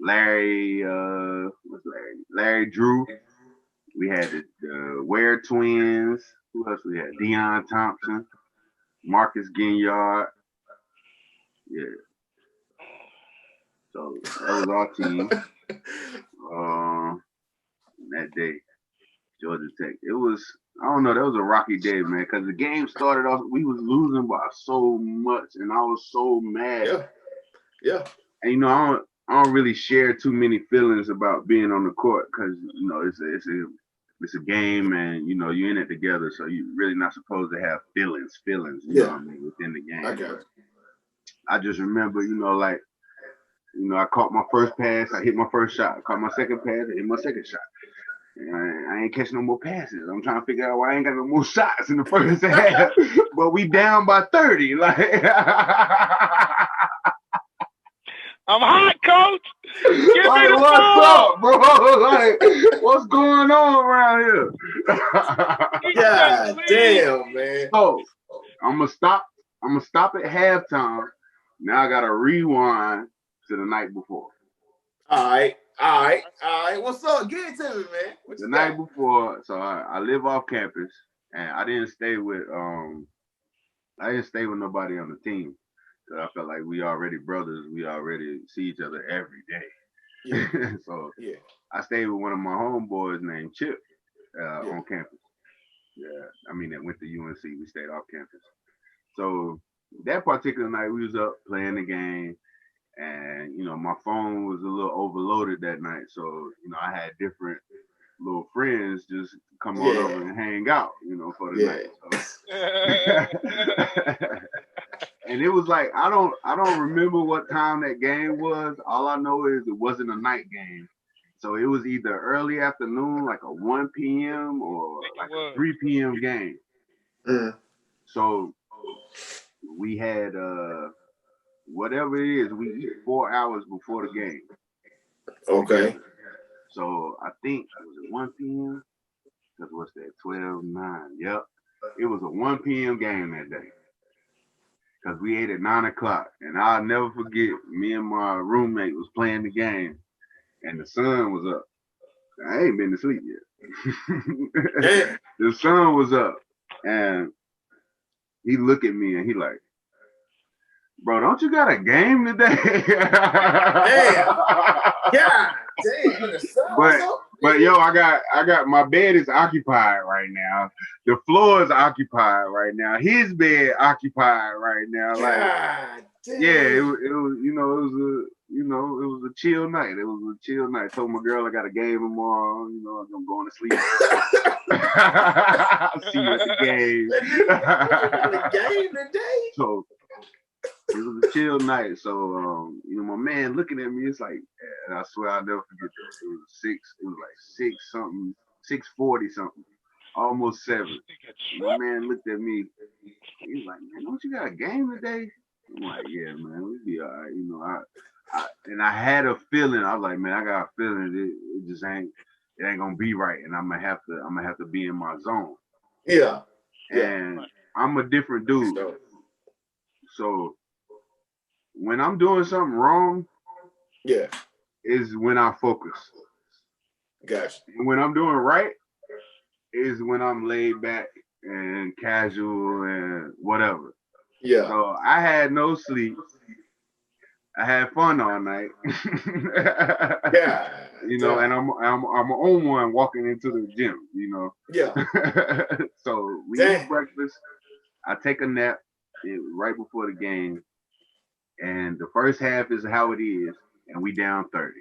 Larry Drew. We had the Ware twins. Who else we had? Deion Thompson, Marcus Ginyard. Yeah. So that was our team. That day, Georgia Tech. It was, I don't know, that was a rocky day, man, because the game started off, we was losing by so much, and I was so mad. Yeah. And you know, I don't really share too many feelings about being on the court because you know it's a game, and you know you're in it together, so you're really not supposed to have feelings. You know what I mean, within the game. Okay. I just remember, you know, like, you know, I caught my first pass, I hit my first shot. I caught my second pass, I hit my second shot. I ain't catching no more passes. I'm trying to figure out why I ain't got no more shots in the first half. But we down by 30. Like I'm hot, coach. Give like, me the what's ball. up, bro? Like, what's going on around here? God damn, man. So I'm gonna stop at halftime. Now I gotta rewind to the night before. All right. What's up? Get it to me, man. The night before, so I live off campus, and I didn't stay with nobody on the team. So I felt like we already brothers. We already see each other every day. Yeah. So I stayed with one of my homeboys named Chip on campus. Yeah, I mean that went to UNC. We stayed off campus. So that particular night, we was up playing the game. And, you know, my phone was a little overloaded that night. So, you know, I had different little friends just come on over and hang out, you know, for the night. So. And it was like, I don't remember what time that game was. All I know is it wasn't a night game. So it was either early afternoon, like a 1 p.m. or like a 3 p.m. game. So we had whatever it is, we eat 4 hours before the game. Okay. So I think was it 1 p.m. Because what's that? 12/9. Yep. It was a 1 p.m. game that day. because we ate at 9 o'clock. And I'll never forget, me and my roommate was playing the game, and the sun was up. I ain't been to sleep yet. The sun was up, and he looked at me and he like, bro, don't you got a game today? Damn. God damn. The sun was up. But yo, I got my bed is occupied right now. The floor is occupied right now. His bed occupied right now. God damn. Yeah, it was it was a chill night. It was a chill night. Told my girl I got a game tomorrow. I'm going to sleep. See you at the game. The game today. So it was a chill night. So my man looking at me, it's like, and I swear I'll never forget this. It was like 6 something, 6:40 something, almost 7. My man looked at me. He was like, man, don't you got a game today? I'm like, yeah, man, we'll be all right. I had a feeling. I was like, man, I got a feeling it just ain't gonna be right, and I'm gonna have to be in my zone. Yeah. And I'm a different dude. So when I'm doing something wrong, is when I focus. Gotcha. And when I'm doing right, is when I'm laid back and casual and whatever. Yeah. So I had no sleep. I had fun all night. Yeah. And I'm on one walking into the gym. Yeah. So we eat breakfast. I take a nap right before the game, and the first half is how it is, and we down 30.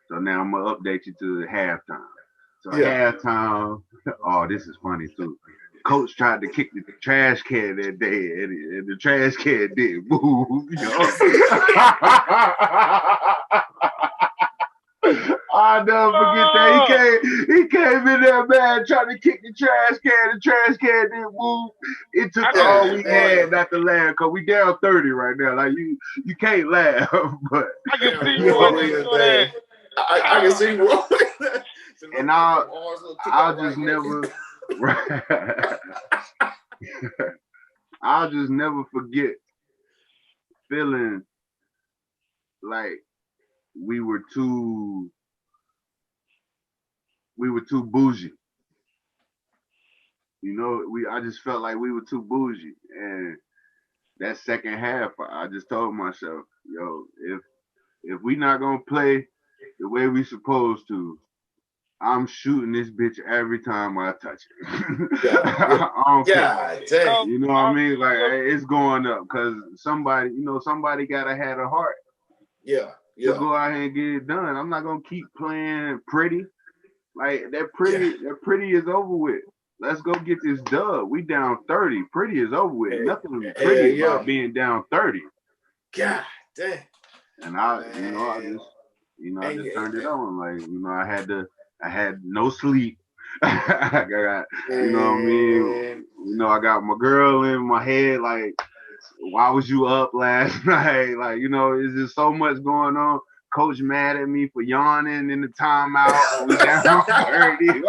So now I'm gonna update you to the halftime. So halftime. Oh, this is funny too. Coach tried to kick the trash can that day, and the trash can didn't move. I'll never forget that. He came in there, man, trying to kick the trash can. The trash can didn't move. It took all we had not to laugh, because we down 30 right now. Like, you can't laugh, but I can see you. I can see you. And I'll just never I'll just never forget feeling like we were too bougie. I just felt like we were too bougie. And that second half, I just told myself, yo, if we not gonna play the way we supposed to, I'm shooting this bitch every time I touch it. I don't care. Damn. You know what I mean? Like, it's going up because somebody gotta have a heart. Yeah. To go out here and get it done. I'm not gonna keep playing pretty. Like that pretty is over with. Let's go get this dub. We down 30. Pretty is over with. Nothing pretty about being down 30. God damn. And I just turned it on. Like, I had no sleep. I got, you know what I mean? I got my girl in my head, like, why was you up last night? Like, it's just so much going on. Coach mad at me for yawning in the timeout. We down 30.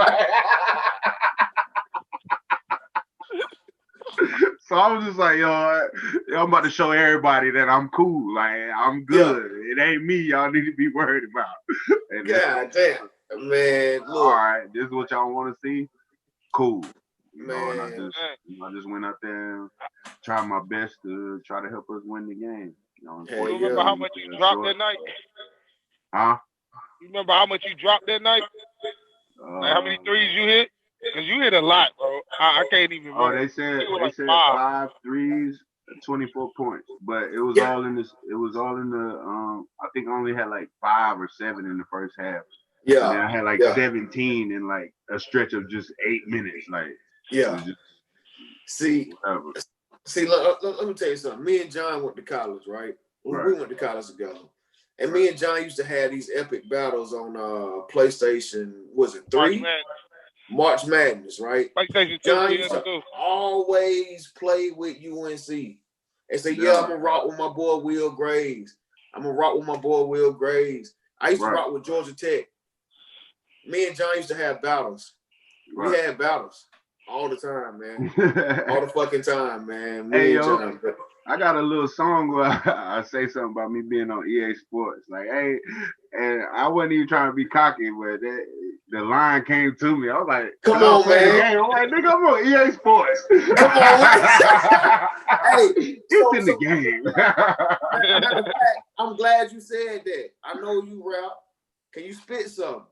So I was just like, yo, I'm about to show everybody that I'm cool. Like, I'm good. It ain't me y'all need to be worried about. And God damn. Man, look. All right, this is what y'all want to see? Cool. And I just went out there and tried my best to try to help us win the game. You remember how much you dropped that night? Huh? You remember how much you dropped that night? Like how many threes you hit? Because you hit a lot, bro. I can't even remember. Oh, they said 5 threes, 24 points. But it was all in this. It was all in the. I think I only had like 5 or 7 in the first half. Yeah. And then I had like 17 in like a stretch of just 8 minutes. Like, see, let me tell you something. Me and John went to college, right? We went to college together. And me and John used to have these epic battles on PlayStation, was it 3? March Madness, right? PlayStation 2. John used to always play with UNC. And say, I'm going to rock with my boy Will Graves. I used to rock with Georgia Tech. Me and John used to have battles. We had battles all the time, man. All the fucking time, man. Me and John. I got a little song where I say something about me being on EA Sports. Like, hey, and I wasn't even trying to be cocky, but the line came to me. I was like, Come I was on, playing the man. game. I'm like, nigga, I'm on EA Sports. Come on, man. Hey, It's in the game. Matter of fact, I'm glad you said that. I know you rap. Can you spit some?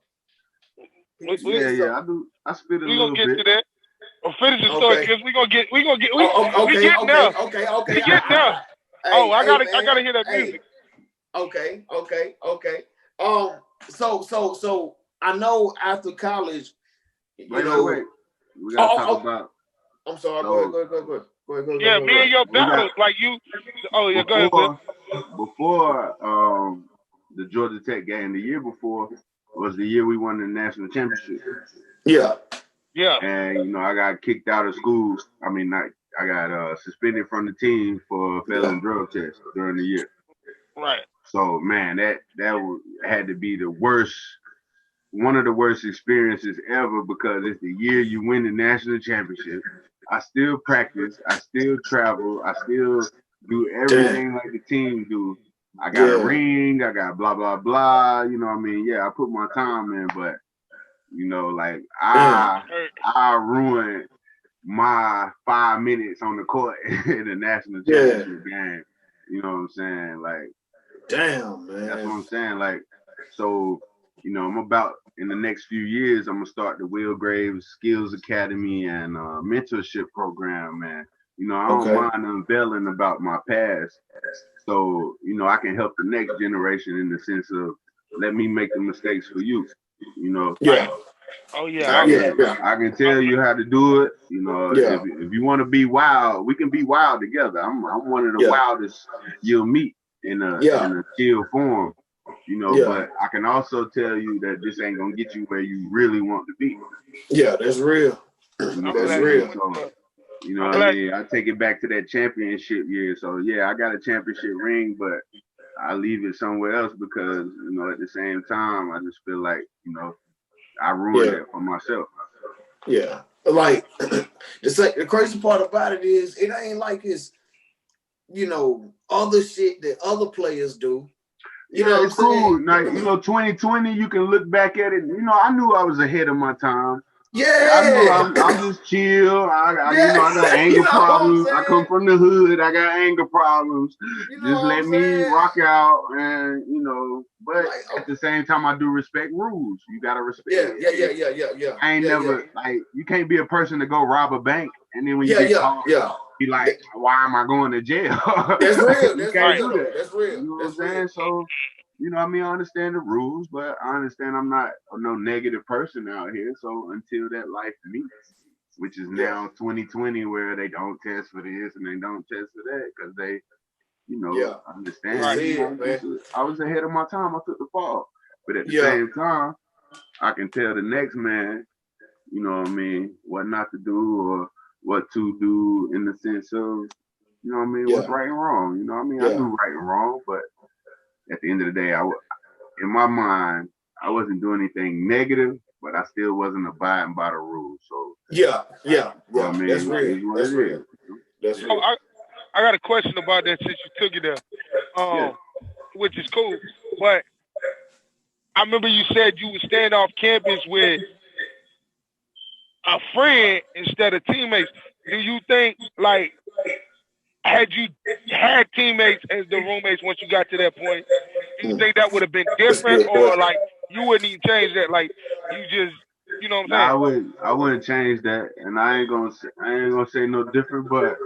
Yeah, I do. I spit a little bit. We gonna get to that. Well, finish the story, Okay. because we getting there. Okay. We getting there. Hey, I man. gotta hear that Hey. music. Okay. So I know after college, Wait. We gotta talk about. I'm sorry. So, go ahead. Yeah, me and your battles, like you. Oh yeah, go ahead. Before the Georgia Tech game, the year before was the year we won the national championship. Yeah. And I got kicked out of school. I mean, I got suspended from the team for a failing drug test during the year. Right. So man, that had to be the worst, one of the worst experiences ever, because it's the year you win the national championship. I still practice, I still travel, I still do everything like the team do. I got a ring, I got blah blah blah. You know what I mean? Yeah, I put my time in, but like I ruined my 5 minutes on the court in the national championship game. You know what I'm saying? Like, damn, man. That's what I'm saying. Like, so, I'm about in the next few years, I'm gonna start the Will Graves Skills Academy and mentorship program, man. I don't mind unveiling about my past. So, I can help the next generation in the sense of let me make the mistakes for you. Yeah. Oh yeah. I can tell you how to do it. If you want to be wild, we can be wild together. I'm one of the wildest you'll meet in a chill form. But I can also tell you that this ain't gonna get you where you really want to be. Yeah, that's real. That's real. So, what I mean? I take it back to that championship year. So yeah, I got a championship ring, but I leave it somewhere else because, at the same time, I just feel like, I ruined it for myself. Yeah. Like the crazy part about it is it ain't like it's, other shit that other players do. It's cool. Like, 2020, you can look back at it. I knew I was ahead of my time. Yeah. I knew I'm just chill. I got anger problems. I come from the hood. I got anger problems. Just let me rock out, and but at the same time, I do respect rules. You gotta respect. Yeah. I ain't never like, you can't be a person to go rob a bank and then when you get caught, be like, why am I going to jail? That's real. You can't do that. That's real. You know what I'm saying? So, I understand the rules, but I understand I'm not no negative person out here. So until that life meets, which is now 2020, where they don't test for this and they don't test for that because they, understand. I was ahead of my time. I took the fall, but at the same time, I can tell the next man, what not to do or what to do in the sense of, what's right and wrong. I knew right and wrong, but at the end of the day, in my mind, I wasn't doing anything negative, but I still wasn't abiding by the rules. So That's real. That's real. I got a question about that since you took it there, which is cool. But I remember you said you would stand off campus with a friend instead of teammates. Do you think, like, had you had teammates as the roommates once you got to that point, do you think that would have been different, or like you wouldn't even change that? Like, you just, you know what I'm saying? I wouldn't change that, and I ain't gonna say no different, but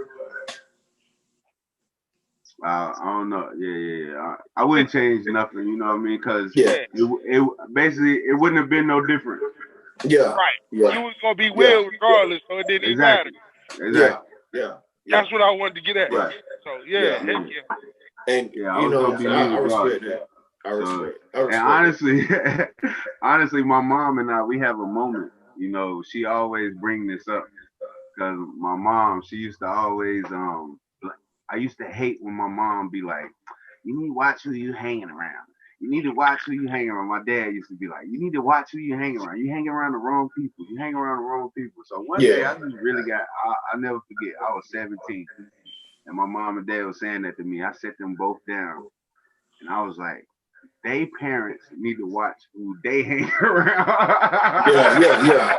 I don't know. Yeah. I wouldn't change nothing. You know what I mean? Because it basically it wouldn't have been no different. Yeah. Right. Yeah. You was gonna be Will regardless, so it didn't even matter. Exactly. Yeah. That's what I wanted to get at. Right. So heck yeah. And I respect that. I respect. And honestly, my mom and I, we have a moment. She always bring this up because my mom, she used to always I used to hate when my mom be like, you need to watch who you hanging around. You need to watch who you hanging around. My dad used to be like, you need to watch who you hanging around. You hang around the wrong people. You hang around the wrong people. So one day I just really got, I'll never forget, I was 17. And my mom and dad was saying that to me. I set them both down, and I was like, they parents need to watch who they hang around. Yeah.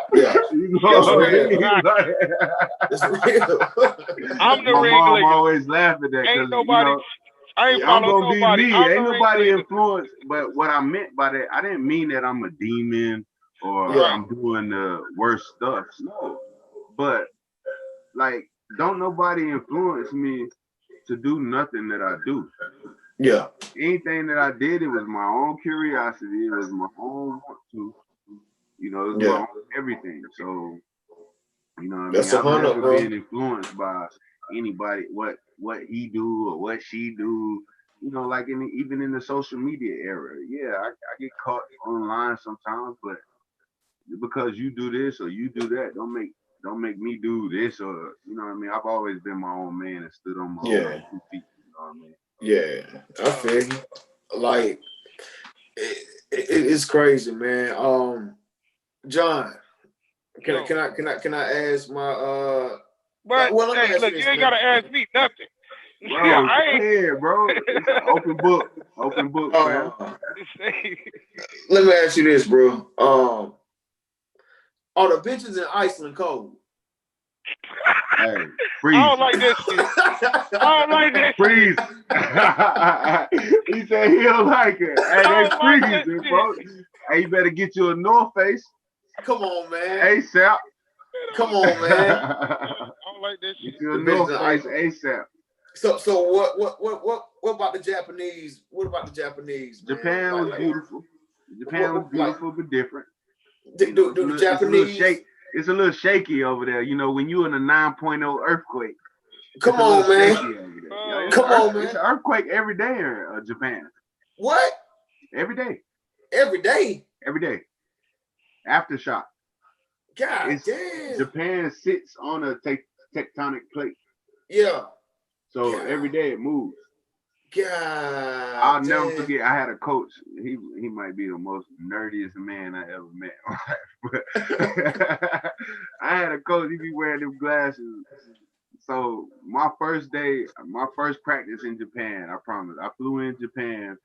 You know what I mean? It's real. I'm the My mom ringleader. always laughed at that because, Ain't nobody. I ain't I'm follow gonna be nobody. me. I'm Ain't the nobody ringleader. influenced. But what I meant by that, I didn't mean that I'm a demon or I'm doing the worst stuff. No. But like, don't nobody influence me to do nothing that I do. Yeah. Anything that I did, it was my own curiosity. It was my own want to. You know, it was my own everything. So, you know what I mean? That's I've 100, never bro. been influenced by anybody, what he do or what she do. You know, like even in the social media era. Yeah, I get caught online sometimes, but because you do this or you do that, don't make me do this, or you know what I mean. I've always been my own man and stood on my own 2 feet. You know what I mean? Yeah, I feel you. Like it's crazy, man. John, can I ask my But well, let me hey, ask you look, this, you ain't man. gotta ask me nothing. Bro, I ain't. yeah, bro. It's an open book, man. Let me ask you this, bro. Are the bitches in Iceland cold? Hey, freeze. I don't like this shit. I don't like that freeze. He said he don't like it. Hey, they freezing, bro. Hey, you better get you a North Face. Come on, man. ASAP. Come on, man. I don't like this shit. Get you a North Face ASAP. So what about the Japanese? What about the Japanese? Man? Japan was beautiful. Japan was beautiful, but different. Do the Japanese? It's a little shaky over there. You know, when you're in a 9.0 earthquake. Come on, man. Come on, man. It's an earthquake every day in Japan. What? Every day. Every day? Every day. Aftershock. God damn. Japan sits on a tectonic plate. Yeah. So every day it moves. God. I'll never forget. I had a coach. He might be the most nerdiest man I ever met. But I had a coach. He be wearing them glasses. So my first practice in Japan, I promise. I flew in Japan.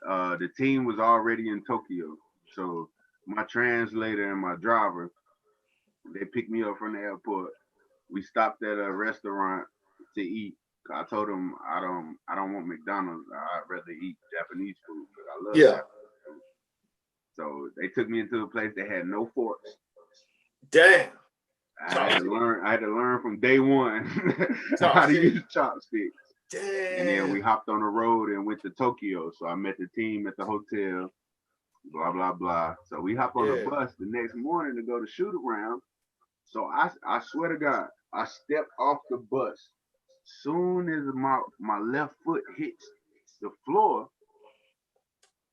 The team was already in Tokyo. So my translator and my driver, they picked me up from the airport. We stopped at a restaurant to eat. I told them I don't want McDonald's. I'd rather eat Japanese food because I love Japanese food. So they took me into a place that had no forks. Damn. I had to learn from day one how to use chopsticks. Damn. And then we hopped on the road and went to Tokyo. So I met the team at the hotel. Blah blah blah. So we hop on the bus the next morning to go to shoot around. So I swear to God, I stepped off the bus. Soon as my left foot hits the floor,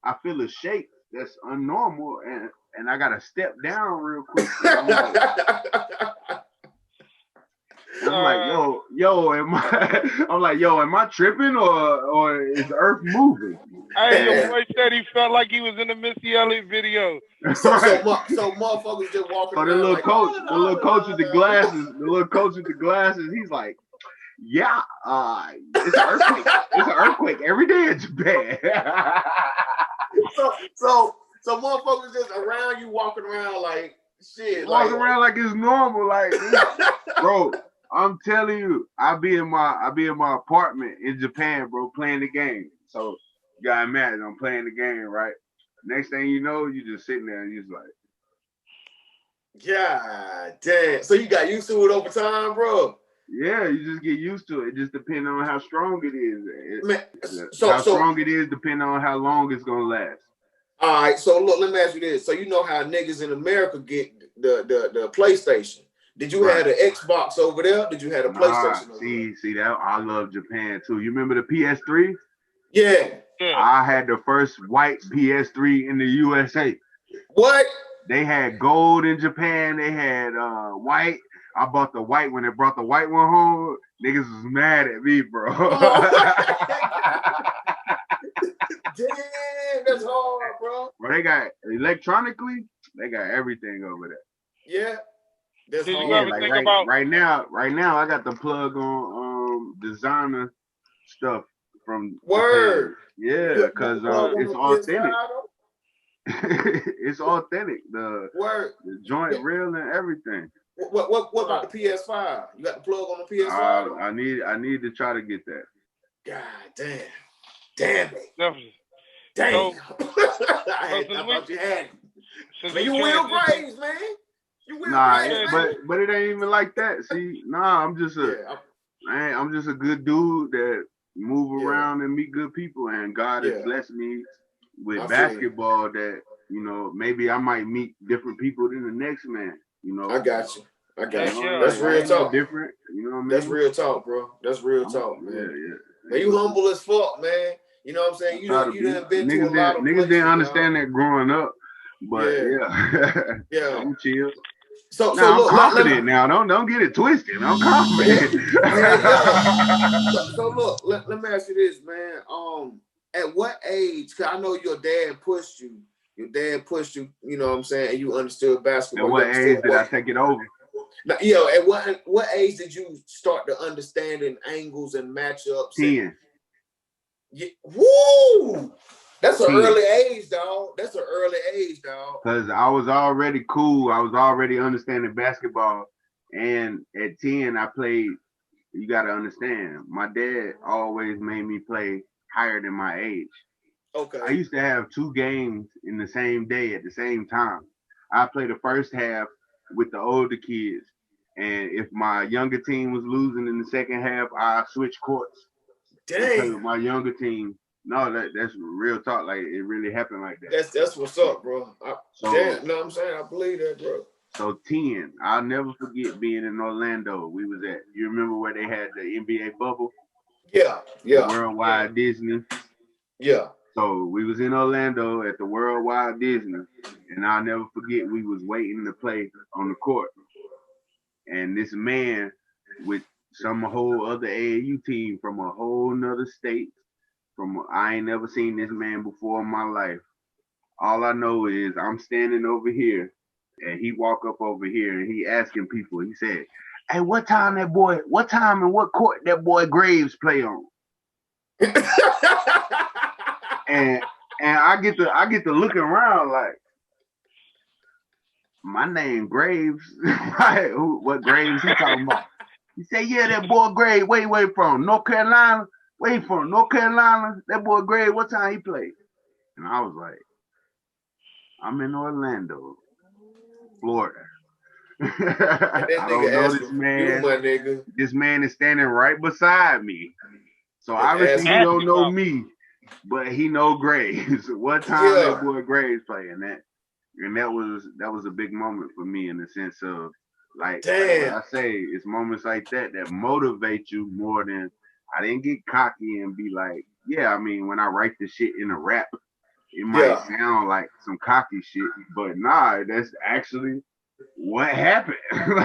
I feel a shake that's unnormal, and I gotta step down real quick. I'm like, yo, am I tripping or is the earth moving? Hey, your boy said he felt like he was in the Missy Elliott video. So motherfuckers just walking around. The little coach with the glasses, he's like, yeah, it's an earthquake. It's an earthquake every day in Japan. so motherfuckers just around you walking around like shit. Walking around like it's normal, like bro. I'm telling you, I be in my apartment in Japan, bro, playing the game. So you gotta imagine I'm playing the game, right? Next thing you know, you just sitting there and you just like, God damn. So you got used to it over time, bro? Yeah, you just get used to it. It just depends on how strong it is. Man, how strong it is depending on how long it's gonna last. All right, so look, let me ask you this. So you know how niggas in America get the PlayStation. Did you have the Xbox over there? Did you have the PlayStation over there? See that? I love Japan too. You remember the PS3? Yeah. I had the first white PS3 in the USA. What? They had gold in Japan. They had white. I bought the white when they brought the white one home. Niggas was mad at me, bro. Damn, that's hard, bro. Bro, they got electronically, they got everything over there. Yeah. Did you ever think about right now I got the plug on designer stuff from Word. Japan. Yeah, because it's authentic. It's authentic. The joint real and everything. What about the PS5? You got the plug on the PS5? I need to try to get that. God damn. Damn it. Definitely. Damn. So, I thought you had it. Man, you Will Graves, man. You Will Graves, man. But it ain't even like that. See, I'm just I'm just a good dude that move around and meet good people, and God has blessed me with basketball that, you know, maybe I might meet different people than the next man. You know, I got you. That's real talk. Different, you know what I mean? That's real talk, bro. That's real talk, man. Yeah. Man, you humble as fuck, man. You know what I'm saying? You done been to a lot of places. Niggas didn't understand that growing up, but yeah, I'm chill. So I'm confident now. Don't get it twisted. I'm confident. So look, let me ask you this, man. At what age? Cause I know your dad pushed you. Your dad pushed you. You know what I'm saying? And you understood basketball. At what age did I take it over? Now, at what age did you start to understanding angles and matchups? 10. Woo! That's an early age, dog. Because I was already cool. I was already understanding basketball. And at 10, I played. You got to understand, my dad always made me play higher than my age. Okay. I used to have 2 games in the same day at the same time. I played the first half with the older kids. And if my younger team was losing in the second half, I switched courts. Dang. With my younger team. No, that's real talk. Like, it really happened like that. That's what's up, bro. Damn, no, I'm saying I believe that, bro. So 10, I'll never forget being in Orlando. We was at, you remember where they had the NBA bubble? Yeah. Worldwide Disney. Yeah. So we was in Orlando at the Worldwide Disney, and I'll never forget we was waiting to play on the court. And this man with some whole other AAU team from a whole nother state, I ain't never seen this man before in my life. All I know is I'm standing over here, and he walk up over here, and he asking people. He said, "Hey, what time and what court that boy Graves play on?" and I get to looking around like, my name Graves. What Graves he talking about? He said, "Yeah, that boy Graves. Where from? North Carolina? Where he from? North Carolina? That boy Graves, what time he played?" And I was like, "I'm in Orlando, Florida." I don't know this man. This man is standing right beside me. So obviously he don't know me, but he know Graves. What time that boy Graves playing that? And that was a big moment for me, in the sense of, like I say, it's moments like that motivate you more than, I didn't get cocky and be like, yeah, I mean, when I write the shit in a rap, it might sound like some cocky shit, but nah, that's actually what happened. That's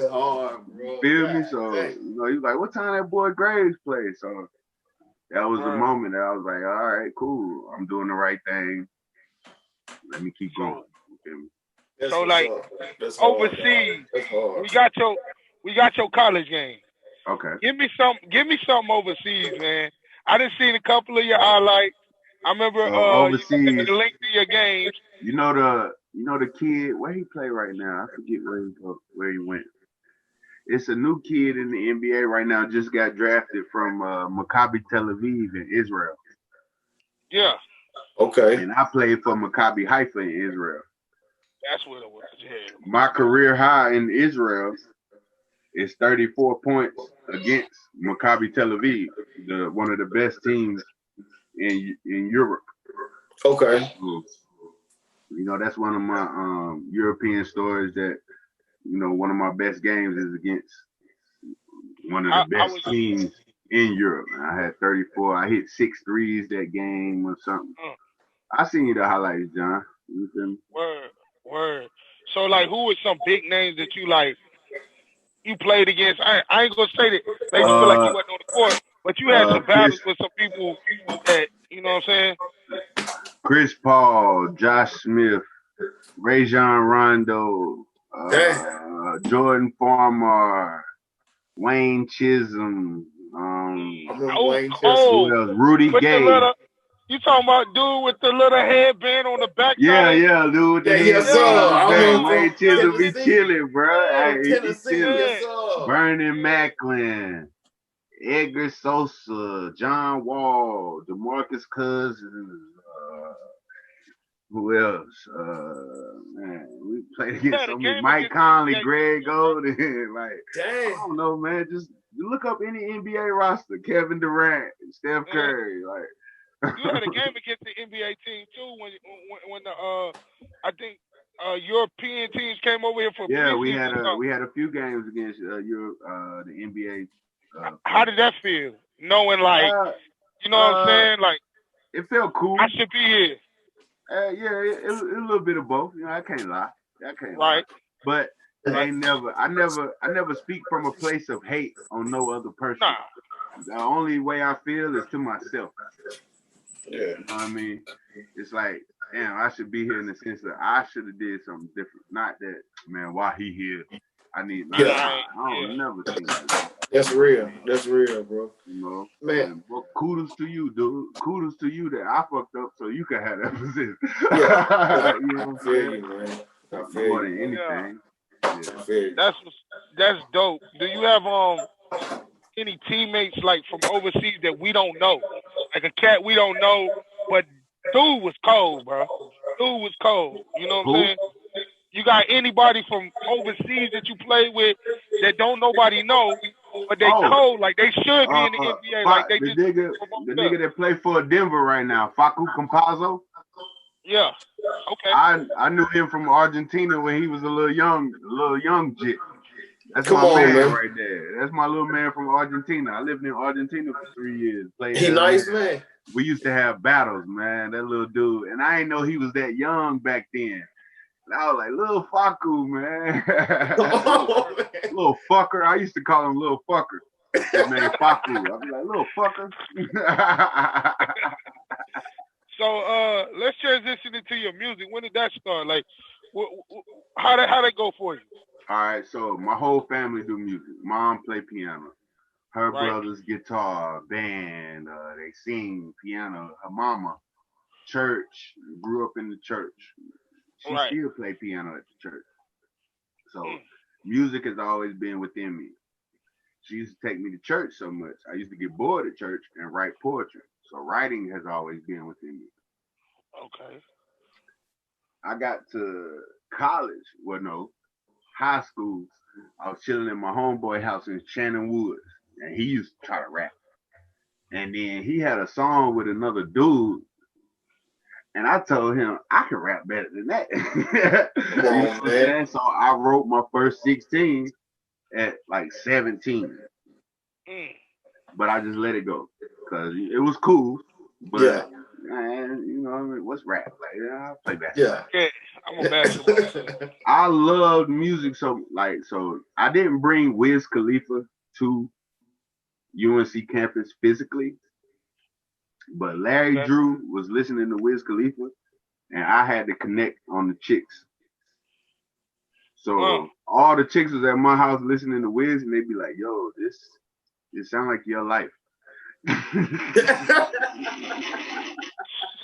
hard, bro. Feel me? So, you know, he's like, what time that boy Graves play? So that was the moment that I was like, all right, cool. I'm doing the right thing. Let me keep going. So like overseas, we got your college game. Okay. Give me something overseas, man. I done seen a couple of your highlights. I remember overseas, you sent me the link to your games. You know the kid, where he play right now? I forget where he went. It's a new kid in the NBA right now. Just got drafted from Maccabi Tel Aviv in Israel. Yeah. Okay. And I played for Maccabi Haifa in Israel. That's what it was. Yeah. My career high in Israel is 34 points against Maccabi Tel Aviv, one of the best teams in Europe. Okay. You know, that's one of my European stories, that, you know, one of my best games is against one of the best teams in Europe. I had 34. I hit 6 threes that game or something. I seen you the highlights, John. You feel me? Word. So, like, who were some big names that you played against? I ain't gonna say that they feel like you wasn't on the court, but you had some battles with some people that, you know what I'm saying? Chris Paul, Josh Smith, Rajon Rondo, Jordan Farmer, Wayne Chisholm. I remember Oh, Wayne Chester. Who else? Rudy with the Gay. little, you talking about dude with the little headband on the backside? Yeah, dude with the Yeah, yes, sir. headband on I the back. remember Yeah, Wayne from Chisholm be Tennessee. killing, bro. Yeah, Hey, he be Tennessee, killing. yes, yeah. sir. Vernon Macklin, Edgar Sosa, John Wall, DeMarcus Cousins. Who else? Man, we played You against had a so many. game Mike against the Conley, NBA Greg too, right? Oden. Like, I Dang. don't know, man. Just look up any NBA roster. Kevin Durant, Steph Yeah. Curry. Like, You had a game against the NBA team too when the I think European teams came over here for yeah, we preseason had or something. a few games against the NBA How players. did that feel? Knowing like, Uh, you know what I'm uh, saying? Like it felt I cool. should be here. Yeah, it was a little bit of both. You know, I can't lie. Right. But Right. I never speak from a place of hate on no other person. Nah. The only way I feel is to myself. Yeah. You know what I mean? It's like, damn, I should be here in the sense that I should have did something different. Not that, man, why he here? I need, nah, Yeah. Right. I don't Yeah. never think like that. That's real. That's real, bro. You know, Man. and well, kudos to you, dude. Kudos to you that I fucked up so you can have that position. Yeah. You know I what I'm feel saying? you, man. I feel More you. than Yeah. anything. Yeah. I feel you. That's dope. Do you have any teammates like from overseas that we don't know? Like a cat we don't know, but dude was cold, bro. Dude was cold. You know what I'm Who? saying? You got anybody from overseas that you play with that don't nobody know, but they Oh, cold like they should be in the NBA, like they just the promoted nigga up. that play for Denver right now, Facu Campazzo. Yeah. Okay. I knew him from Argentina when he was a little young jit. That's Come my on, man man. right there. That's my little man from Argentina. I lived in Argentina for 3 years. Played He there. nice, man. We used to have battles, man. That little dude, and I didn't know he was that young back then. And I was like, little Facu, man. Oh, man. Little fucker. I used to call him little fucker. His name Facu. I'd be like, little fucker. So let's transition into your music. When did that start? Like, how that go for you? All right, so my whole family do music. Mom play piano. Her Right. brothers guitar, band. They sing piano. Her mama church. Grew up in the church. She Right. still play piano at the church. So Mm. music has always been within me. She used to take me to church so much. I used to get bored at church and write poetry. So writing has always been within me. Okay. I got to college, well, no, high school. I was chilling in my homeboy house in Shannon Woods, and he used to try to rap. And then he had a song with another dude, and I told him I can rap better than that. You know what I'm saying? So I wrote my first 16 at like 17. Mm. But I just let it go because it was cool. But Yeah. man, you know what I mean? What's rap? Like, I play basketball. Yeah. Yeah. I'm a basketball. I loved music so I didn't bring Wiz Khalifa to UNC campus physically, but Larry Okay. Drew was listening to Wiz Khalifa, and I had to connect on the chicks. So all the chicks was at my house listening to Wiz, and they'd be like, "Yo, it sound like your life."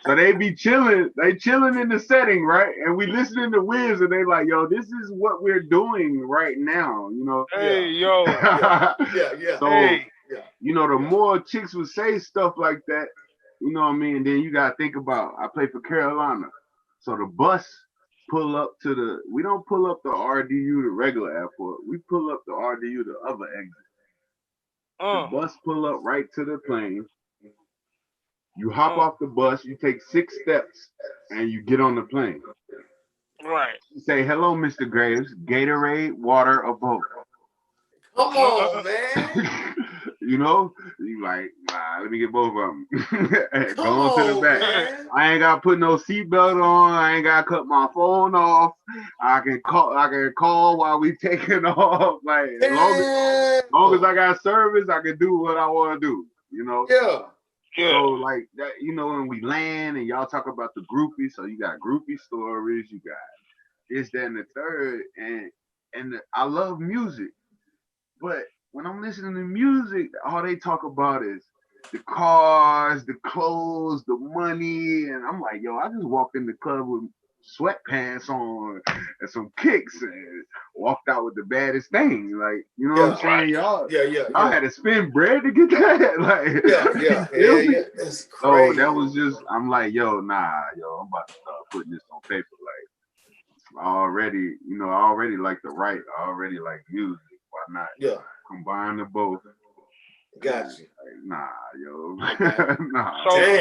So they be chilling, in the setting, right? And we listening to Wiz, and they like, "Yo, this is what we're doing right now," you know. Hey, yo. Yeah. So, Hey. you know, the more chicks would say stuff like that, you know what I mean? Then you gotta think about, I play for Carolina, so the bus pull up to we don't pull up the RDU, the regular airport. We pull up the RDU, the other exit. The bus pull up right to the plane. You hop off the bus, you take 6 steps, and you get on the plane. Right. You say, "Hello, Mr. Graves. Gatorade, water, or both?" Come on, man. You know, you like, nah, let me get both of them. Go Come on to the on, back. man. I ain't gotta put no seatbelt on. I ain't gotta cut my phone off. I can call while we taking off. Like, as long as I got service, I can do what I want to do. You know. Yeah. So like that, you know, when we land and y'all talk about the groupies, so you got groupie stories, you got this, that, and the third, and I love music, but when I'm listening to music, all they talk about is the cars, the clothes, the money, and I'm like, yo, I just walked in the club with sweatpants on and some kicks and walked out with the baddest thing. Like, you know what I'm saying? Y'all had to spend bread to get that. Like, you feel me? That's crazy. So that was just, I'm like, yo, nah, yo, I'm about to start putting this on paper. Like, I already like to write. I already like music. Why not? Yeah. Combine the both. Got you. Like, nah, yo. Nah.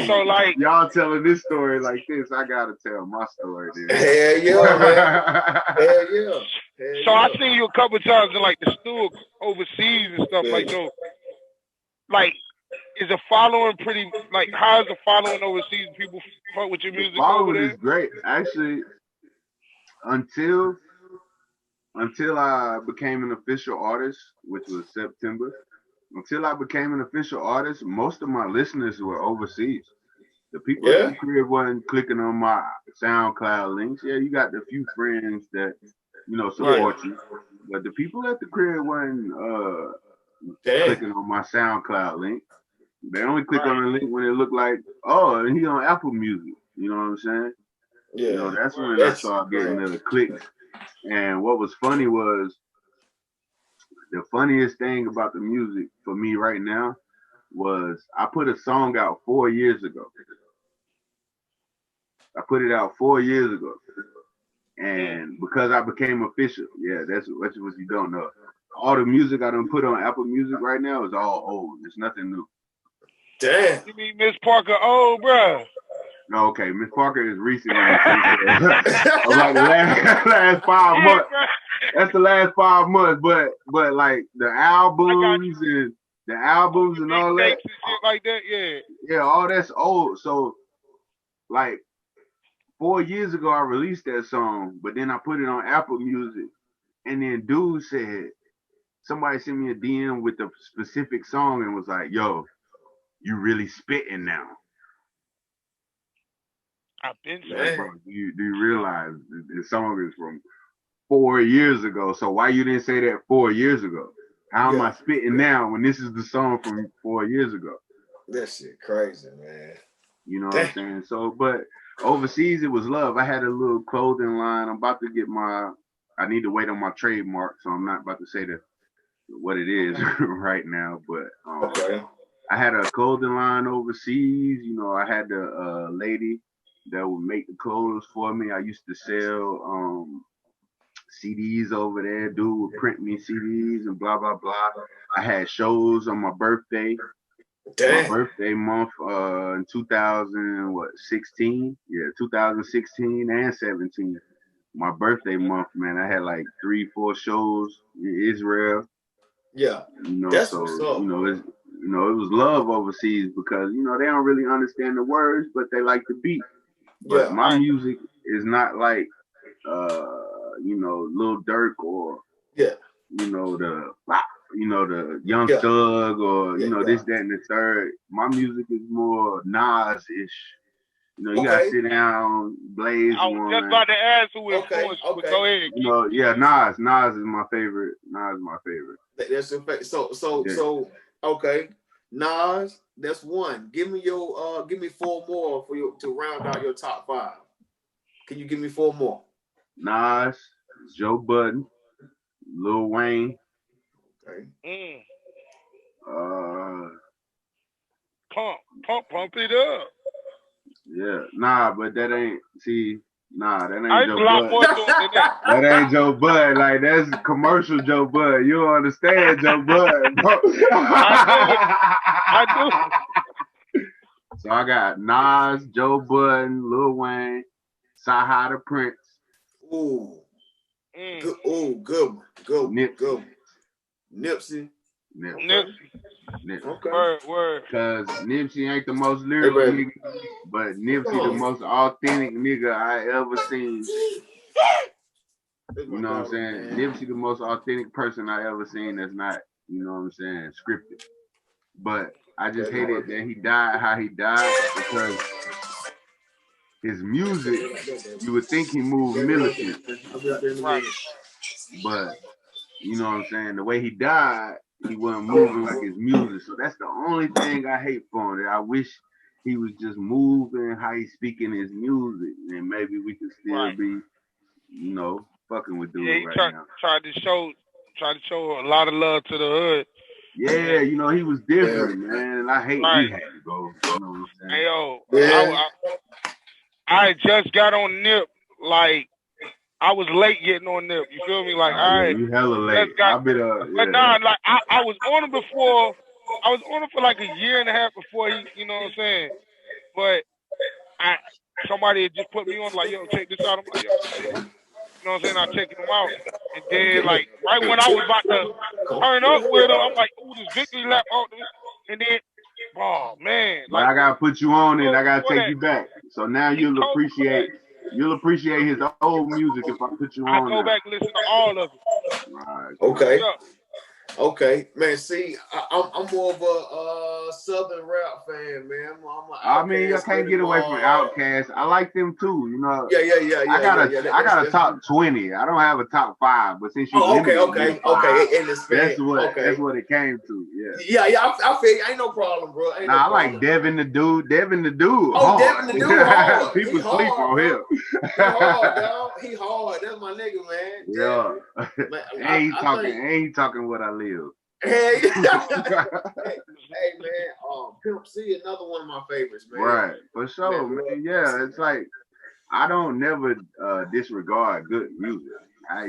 So like y'all telling this story like this, I gotta tell my story then. Hell yeah, man. Hell yeah. So I seen you a couple times in like the stool overseas and stuff like so. Like, is the following pretty like? How is the following overseas? People fuck with your music the over following there? is great, actually. Until I became an official artist, which was September. Until I became an official artist, most of my listeners were overseas. The people at the crib wasn't clicking on my SoundCloud links. Yeah, you got the few friends that support you, but the people at the crib wasn't clicking on my SoundCloud link. They only click on the link when it looked like, oh, and he on Apple Music. You know what I'm saying? Yeah. You know, that's when I started getting the clicks. And what was funny was the funniest thing about the music for me right now was I put a song out 4 years ago. I put it out 4 years ago. And because I became official, that's what you don't know. All the music I done put on Apple Music right now is all old. It's nothing new. Damn. You mean Miss Parker old, bruh? Okay, Miss Parker is recent. Like the last 5 months. That's the last 5 months. But like the albums and all that. And shit like that, yeah. Yeah, all that's old. So like 4 years ago I released that song, but then I put it on Apple Music, and then dude said, somebody sent me a DM with the specific song and was like, yo, you really spitting now. I've been saying. Do you realize the song is from 4 years ago? So why you didn't say that 4 years ago? How am I spitting now when this is the song from 4 years ago? That shit crazy, man. You know what I'm saying? So, but overseas it was love. I had a little clothing line. I'm about to get I need to wait on my trademark, so I'm not about to say what it is right now. But I had a clothing line overseas. You know, I had the lady that would make the clothes for me. I used to sell CDs over there. Dude would print me CDs and blah blah blah. I had shows on my birthday. My birthday month in 2016? Yeah, 2016 and 17. My birthday month, man, I had like 3-4 shows in Israel. Yeah, you know, so you know, it was love overseas because they don't really understand the words, but they like the beat. But my music is not like Lil Durk or the the Young Thug or this, that, and the third. My music is more Nas-ish. You gotta sit down, blaze one. I was just about to ask who influenced you, but go ahead. Nas is my favorite. Nas is my favorite. That's your favorite. So okay, Nas, that's one. Give me 4 more for you to round out your top 5. Can you give me 4 more? Nas, Joe Budden, Lil Wayne. Okay. Pump it up. Yeah, but that ain't. That ain't Joe Bud. That ain't Joe Bud. Like, that's commercial Joe Bud. You don't understand Joe Bud, bro. I do. So I got Nas, Joe Budden, Lil Wayne, Saha the Prince. Ooh. Good one. Nipsey. Okay. Word. Because Nipsey ain't the most lyrical nigga, but Nipsey the most authentic nigga I ever seen. You know what I'm saying? Nipsey the most authentic person I ever seen that's not, scripted. But I just hated that he died how he died because his music, you would think he moved militant. Right. But, you know what I'm saying? The way he died, he wasn't moving like his music. So that's the only thing I hate for him. That I wish he was just moving how he's speaking his music, and maybe we could still be, you know, fucking with dude right now. Tried to show a lot of love to the hood. Yeah, you know, he was different, man. And I hate he had to go. You know what I'm saying? Hey, yo, I just got on Nip, like, I was late getting on Nip. You feel me? Like, all right. You hella late. But nah, like, I was on him before. I was on him for like a year and a half before he, you know what I'm saying? But somebody had just put me on, like, yo, check this out. I'm like, yo, shit. You know what I'm saying? I checking him out. And then, like, right when I was about to turn up with him, I'm like, ooh, this victory lap. And then, oh, man. But like, I got to put you on it. I got to take you back. So now you'll appreciate his old music if I put you on. I go back and listen to all of it. Right. Okay. Okay, man. See, I'm more of a Southern rap fan, man. I mean, I can't get away from Outkast. I like them too, you know. Yeah. I got a top 20. I don't have a top 5, but since you okay. That's what it came to. Yeah. I feel you. Ain't no problem, bro. I like Devin the Dude. Devin the Dude. Hard. People sleep on him. He hard, dog. He hard. That's my nigga, man. Yeah. Man, ain't talking what I live. Hey, hey man, Pimp C, another one of my favorites, man. Right, for sure, man. Yeah, it's like I don't never disregard good music.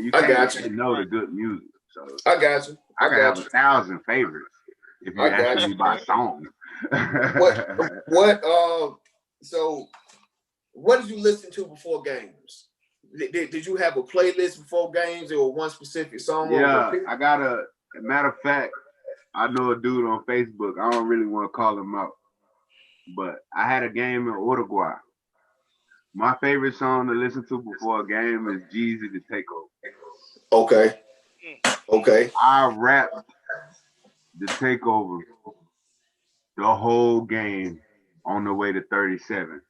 You can't know the good music. So I got you. I can have 1,000 favorites if you ask me by song. So what did you listen to before games? Did you have a playlist before games or one specific song? Yeah, I got a matter of fact, I know a dude on Facebook. I don't really want to call him out, but I had a game in Uruguay. My favorite song to listen to before a game is Jeezy the Takeover. Okay. I rapped the Takeover the whole game on the way to 37.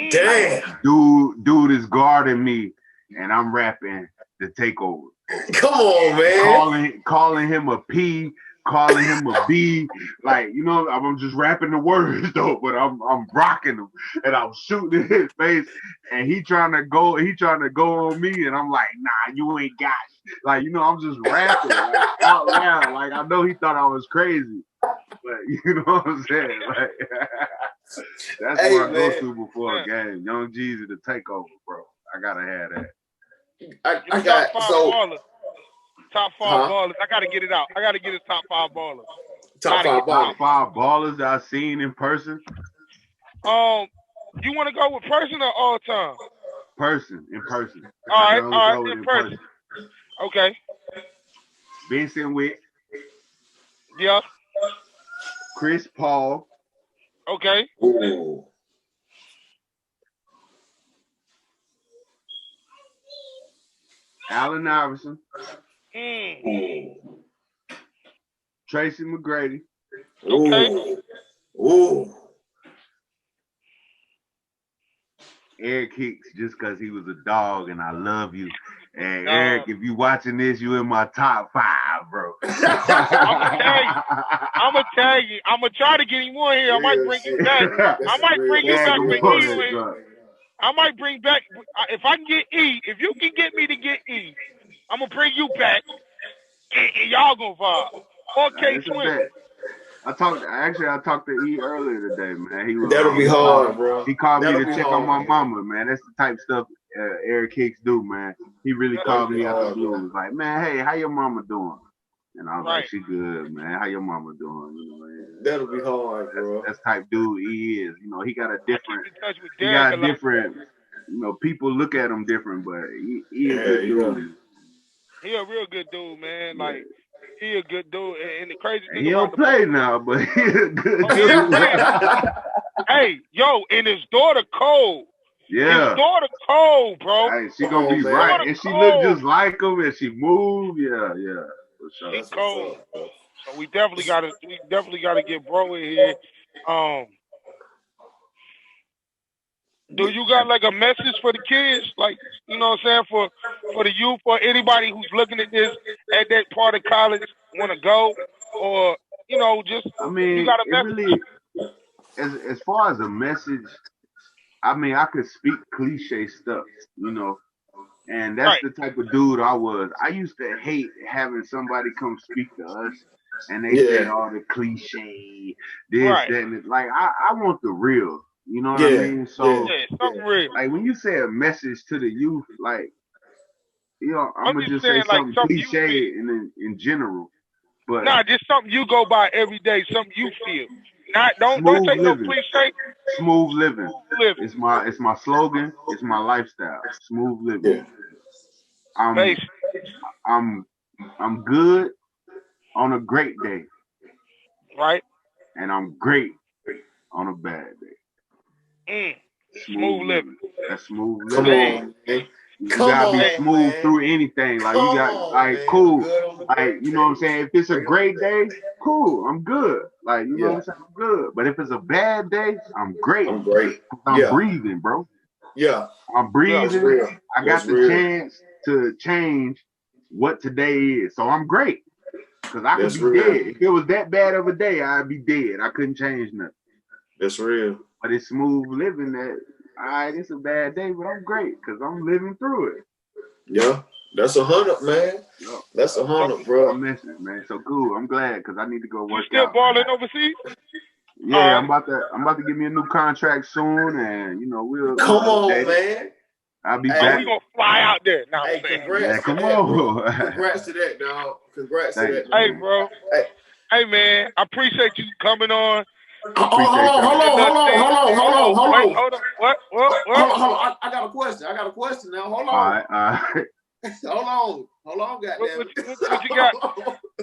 Damn. Dude is guarding me, and I'm rapping the Takeover. Come on, man. Calling him a P, calling him a B. Like, you know, I'm just rapping the words though, but I'm rocking him and I'm shooting in his face, and he trying to go on me, and I'm like, nah, you ain't got it. Like, you know, I'm just rapping like, out loud. Like, I know he thought I was crazy, but you know what I'm saying? Like, that's what I go to before a game. Young Jeezy the Takeover, bro. I gotta have that. I got top 5 ballers. I gotta get it out. I gotta get his top 5 ballers. Top 5 ballers that I've seen in person. You want to go with person or all time? In person. All right, in person. Okay. Vincent Witt. Yeah. Chris Paul. Okay. Ooh. Allen Iverson. Ooh. Tracy McGrady. Okay. Ooh. Eric Hicks, just because he was a dog and I love you. And Eric, if you watching this, you in my top 5, bro. I'm gonna tag you. I'm gonna try to get him on here. I might bring him back. I might bring you back with E. I might bring back if I can get E. If you can get me to get E, I'm gonna bring you back, and y'all gonna vibe. Okay, Twin. I talked to E earlier today, man. That'll be hard, bro. He called me to check on my mama, man. That's the type of stuff Eric Hicks do, man. He really called me out the blue. He was like, man, hey, how your mama doing? And I was like, she good, man. How your mama doing? You know, man. That'll be hard, bro. That's type dude he is. You know, he got a different. You know, people look at him different, but he is a good dude. He a real good dude, man. Like. He a good dude, and the crazy thing he don't play now, but he a good dude. Hey, yo, and his daughter Cole. Yeah, his daughter Cole, bro. Hey, she gonna be right, and she look just like him, and she move. Yeah, for sure. She's Cole. So we definitely gotta get bro in here. Do you got like a message for the kids? Like, you know what I'm saying? For the youth, for anybody who's looking at this at that part of college, want to go, or just I you mean, got a it message. really, as far as a message, I mean, I could speak cliche stuff, and that's Right, the type of dude I was. I used to hate having somebody come speak to us and they said Yeah, all the cliche, this, right. that, and it. Like, I want the real, you know what I yeah, mean? yeah, So, Yeah, yeah, something real. like, when you say a message to the youth, like, I'm I'm gonna just just say saying, like something something you cliche feel. in general, but Nah, just something you go by every day. Something you feel. Not don't smooth take no living, cliche. smooth living. Smooth living, It's my slogan. It's my lifestyle. Smooth living. yeah. I'm basic. I'm I'm good on a great day, Right. and I'm great on a bad day. Mm. Smooth Smooth living. living. That's smooth Come living. Hey, on, man. You Come gotta be hey, on, smooth man. through anything. Like you Come got on, like man. cool. Good on the Like great you know what I'm day. saying. If it's a Great on the great great day, day. cool. I'm good. Like you know what Yeah, I'm saying. I'm good. But if it's a bad day, I'm great. I'm great. 'Cause I'm Yeah, breathing, bro. yeah. I'm yeah. What's breathing. real? I What's got the real? chance to change what today is. So I'm great. Cause I could That's be dead. real. If it was that bad of a day, I'd be dead. I couldn't change nothing. That's real. But it's smooth living that, all right, it's a bad day, but I'm great because I'm living through it. Yeah, that's 100, man. Yo, That's So 100, that's my bro. message, man. So cool. I'm glad because I need to go you work still out, man. balling overseas? All Yeah, right. I'm about to give me a new contract soon, and we'll Come on, update it. man. I'll be Oh, back. we Hey, gonna fly out there. Now I'm hey, saying. Man, congrats to come that, bro. on. Congrats to that, dog. Congrats to Thanks, that, Hey, dog. man. bro. Hey, Hey, man. I appreciate you coming on, Appreciate y'all. giving us things. Hold on. Wait. hold on. Hold on. What? What? What? Hold on. I got a question. I got a question now. Hold All on. right, all right. Hold on, What? goddamn What, it. what you got?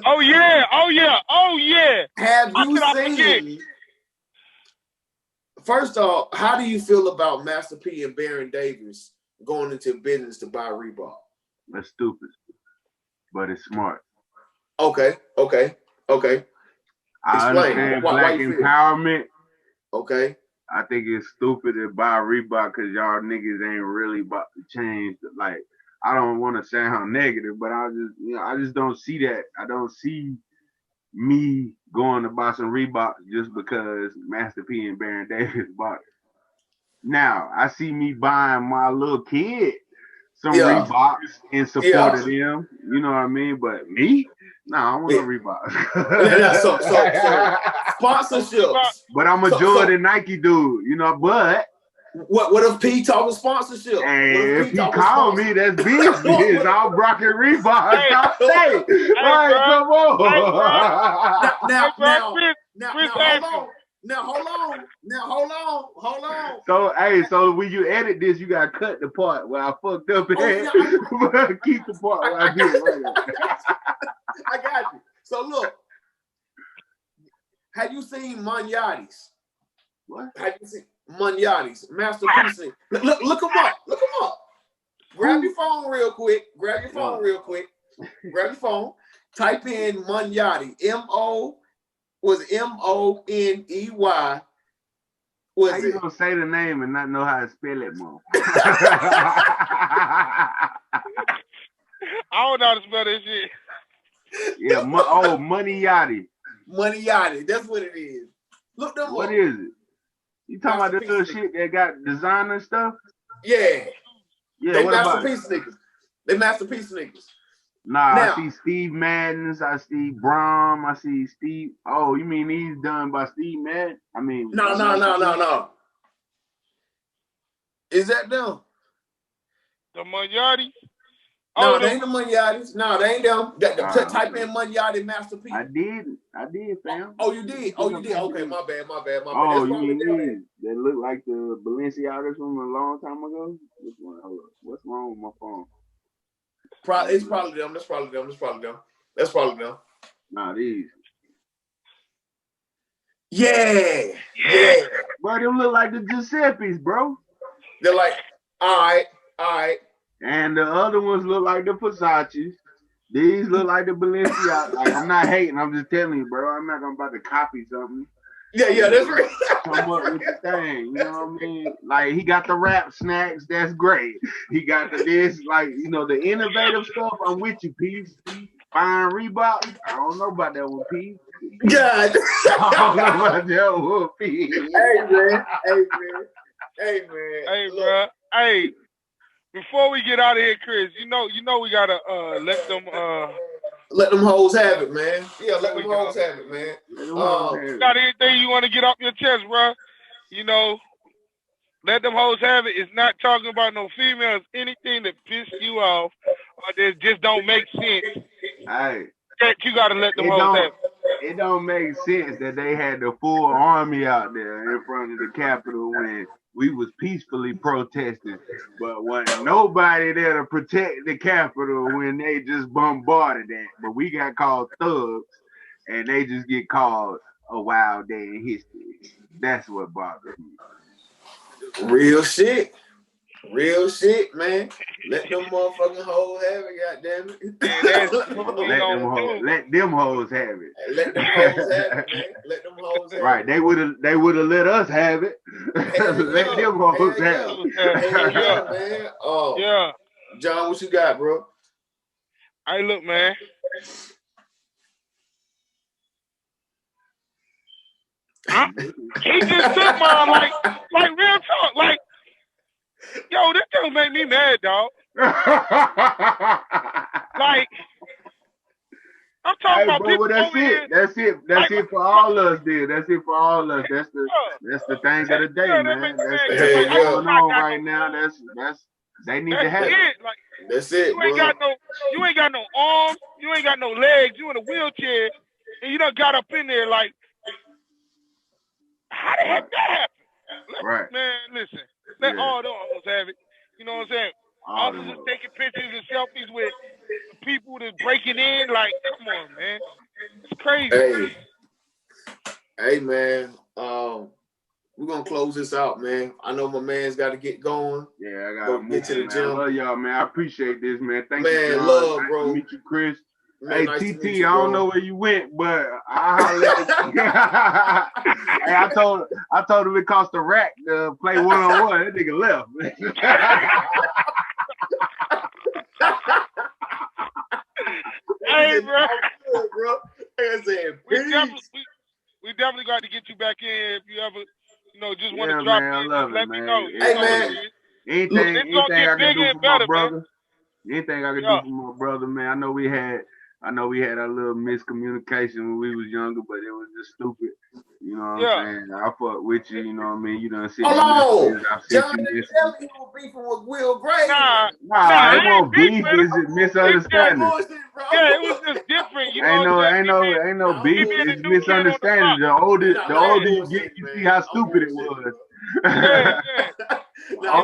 Oh yeah. Oh yeah. Oh yeah. Have How you could I forget? seen, first off, how do you feel about Master P and Baron Davis going into business to buy Reebok? That's stupid, but it's smart. Okay. I Explain. understand Why black you feel? empowerment. Okay. I think it's stupid to buy Reebok because y'all niggas ain't really about to change. Like, I don't want to sound negative, but I just don't see that. I don't see me going to buy some Reebok just because Master P and Baron Davis bought it. Now, I see me buying my little kid some Yeah. Reeboks in support Yeah. of them. You know what I mean? But me, nah, I want no Yeah. Reeboks. So sponsorships. But I'm a So Jordan Nike dude, but what if P talking sponsorship? What if hey, if P he talking called sponsor? me, that's business. I'm rocking Reeboks Hey. all day. Hey, Like, bro. come Hey, bro. on. Hey, bro. Chris Hold Haskins. on. Hold on. So, hey, so when you edit this, you gotta cut the part where I fucked up Oh at. yeah, Keep the part where I I did got right. I got you. So look, have you seen Manyatis? What? Have you seen Manyatis? Masterpiece. Look them up. Look them up. Grab your phone real quick. Grab your phone. Type in Monyati. Money. How Was you it? gonna say the name and not know how to spell it, Mo? I don't know how to spell this shit. Yeah, Money Yachty. Monyati. That's what it is. Look them What up. is it? You talking about the Masterpiece little shit that got designer stuff? Yeah. Yeah, They what about it? masterpiece niggas. Nah, Now, I see Steve Madden's, I see Brom, I see Steve. Oh, you mean he's done by Steve Madden? I mean, no. Is that them? The Manjati. No, Oh, they ain't the Monyatis. No, they ain't them. Type okay. in Monyati Masterpiece. I did, fam. Oh, you did. Okay, my bad. Oh, That's you probably mean them. these that look like the Balenciagas from a long time ago? Which one? Hold up. What's wrong with my phone? It's probably them. That's probably them. Nah, these. Yeah. Bro, them look like the Giuseppe's, bro. They're like, all right. And the other ones look like the Versace's. These look like the Balenciaga. Like, I'm not hating. I'm just telling you, bro. I'm not about to copy something. Yeah, that's right. Come up with the thing, you know what I mean? Like he got the rap snacks, that's great. He got the this, like the innovative stuff. I'm with you, Peace. Buying Reebok, I don't know about that one, Peace. God. I don't know about that one, Peace. Hey man. Hey, bro. Hey, before we get out of here, Chris, you know we gotta let them hoes have it, man. Yeah, let them hoes have it, man. Got anything you want to get off your chest, bro? Let them hoes have it. It's not talking about no females. Anything that pissed you off or that just don't make sense. Hey, you gotta let them hoes have it. It don't make sense that they had the full army out there in front of the Capitol when we was peacefully protesting, but wasn't nobody there to protect the Capitol when they just bombarded it. But we got called thugs, and they just get called a wild day in history. That's what bothers me. Real shit, man. Let them motherfucking hoes have it, goddammit. Let them hoes have it. Let them hoes have it, man. Let them hoes have it. Right, they would have let us have it. Let them hoes have it. Yeah, man. Yeah. John, what you got, bro? Hey, look, man. He just took mine like real talk. Like, yo, this thing make me mad, dog. Like, I'm talking about bro, people that's over it. here. That's it for all us, dude. That's it for all us. That's the thing of the day, man. That's what's going on right now. That's they need to have it. Like, that's it, you ain't got no arms, you ain't got no legs, you in a wheelchair, and you done got up in there like, how the heck that happened? Right. Man, listen. Let all the hoes have it. You know what I'm saying? Officers taking pictures and selfies with people that's breaking in. Like, come on, man. It's crazy. Hey, man. We're gonna close this out, man. I know my man's got to get going. Yeah, I gotta get to the gym. I love y'all, man. I apprate this, man. Thank you, man. John. Love, nice bro. to meet you, Chris. Man, hey, nice TT, you, I don't know where you went, but hey, I told him it cost a rack to play one-on-one. That nigga left. Hey, bro. Bro. We definitely got to get you back in if you ever, just want to drop man, in. I love Let it, me man. know. Hey, man. Anything I can do for my brother. Man. Anything I can do for my brother, man. I know we had a little miscommunication when we was younger, but it was just stupid. You know what I'm saying? I fuck with you, you know what I mean? You done sent me John didn't tell me you were beefing with Will Graves. Nah, it won't beef. It's just misunderstanding. It was just different. You know ain't no beef. It's misunderstanding. The older you get, you see how stupid it was.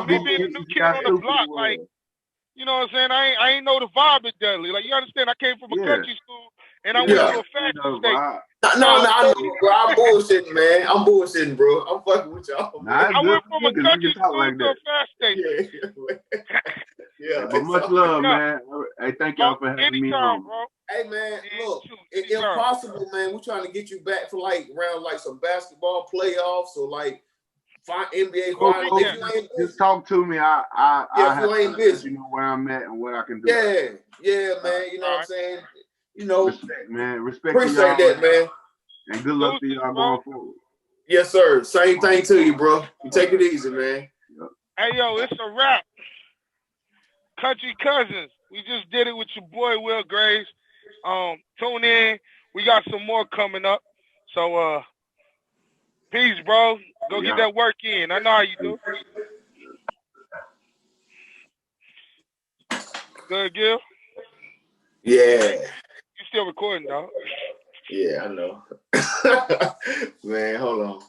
Me being a new kid on the block, like, you know what I'm saying? I ain't know the vibe at Dudley. Like, you understand? I came from a country school, and I went to a fashion state. No, I know, bro. I'm bullshitting, man. I'm bullshitting, bro. I'm fucking with y'all. I went from a country school to a fast state. Yeah. But much love, man. Hey, thank y'all for having me on. Bro. Hey, man, look, if possible, man, we're trying to get you back for around some basketball playoffs or NBA finals. Just talk to me. If you ain't busy, you know where I'm at and what I can do. Yeah, man. You know what I'm saying? Respect, man. Respect. Appreciate that, man. And good luck to y'all going forward. Yes, sir. Same thing to you, bro. You take it easy, man. Hey, yo, it's a wrap. Country Cousins. We just did it with your boy Will Graves. Tune in. We got some more coming up. So, peace, bro. Go get that work in. I know how you do. Good, Gil? Yeah. You still recording, dog? Yeah, I know. Man, hold on.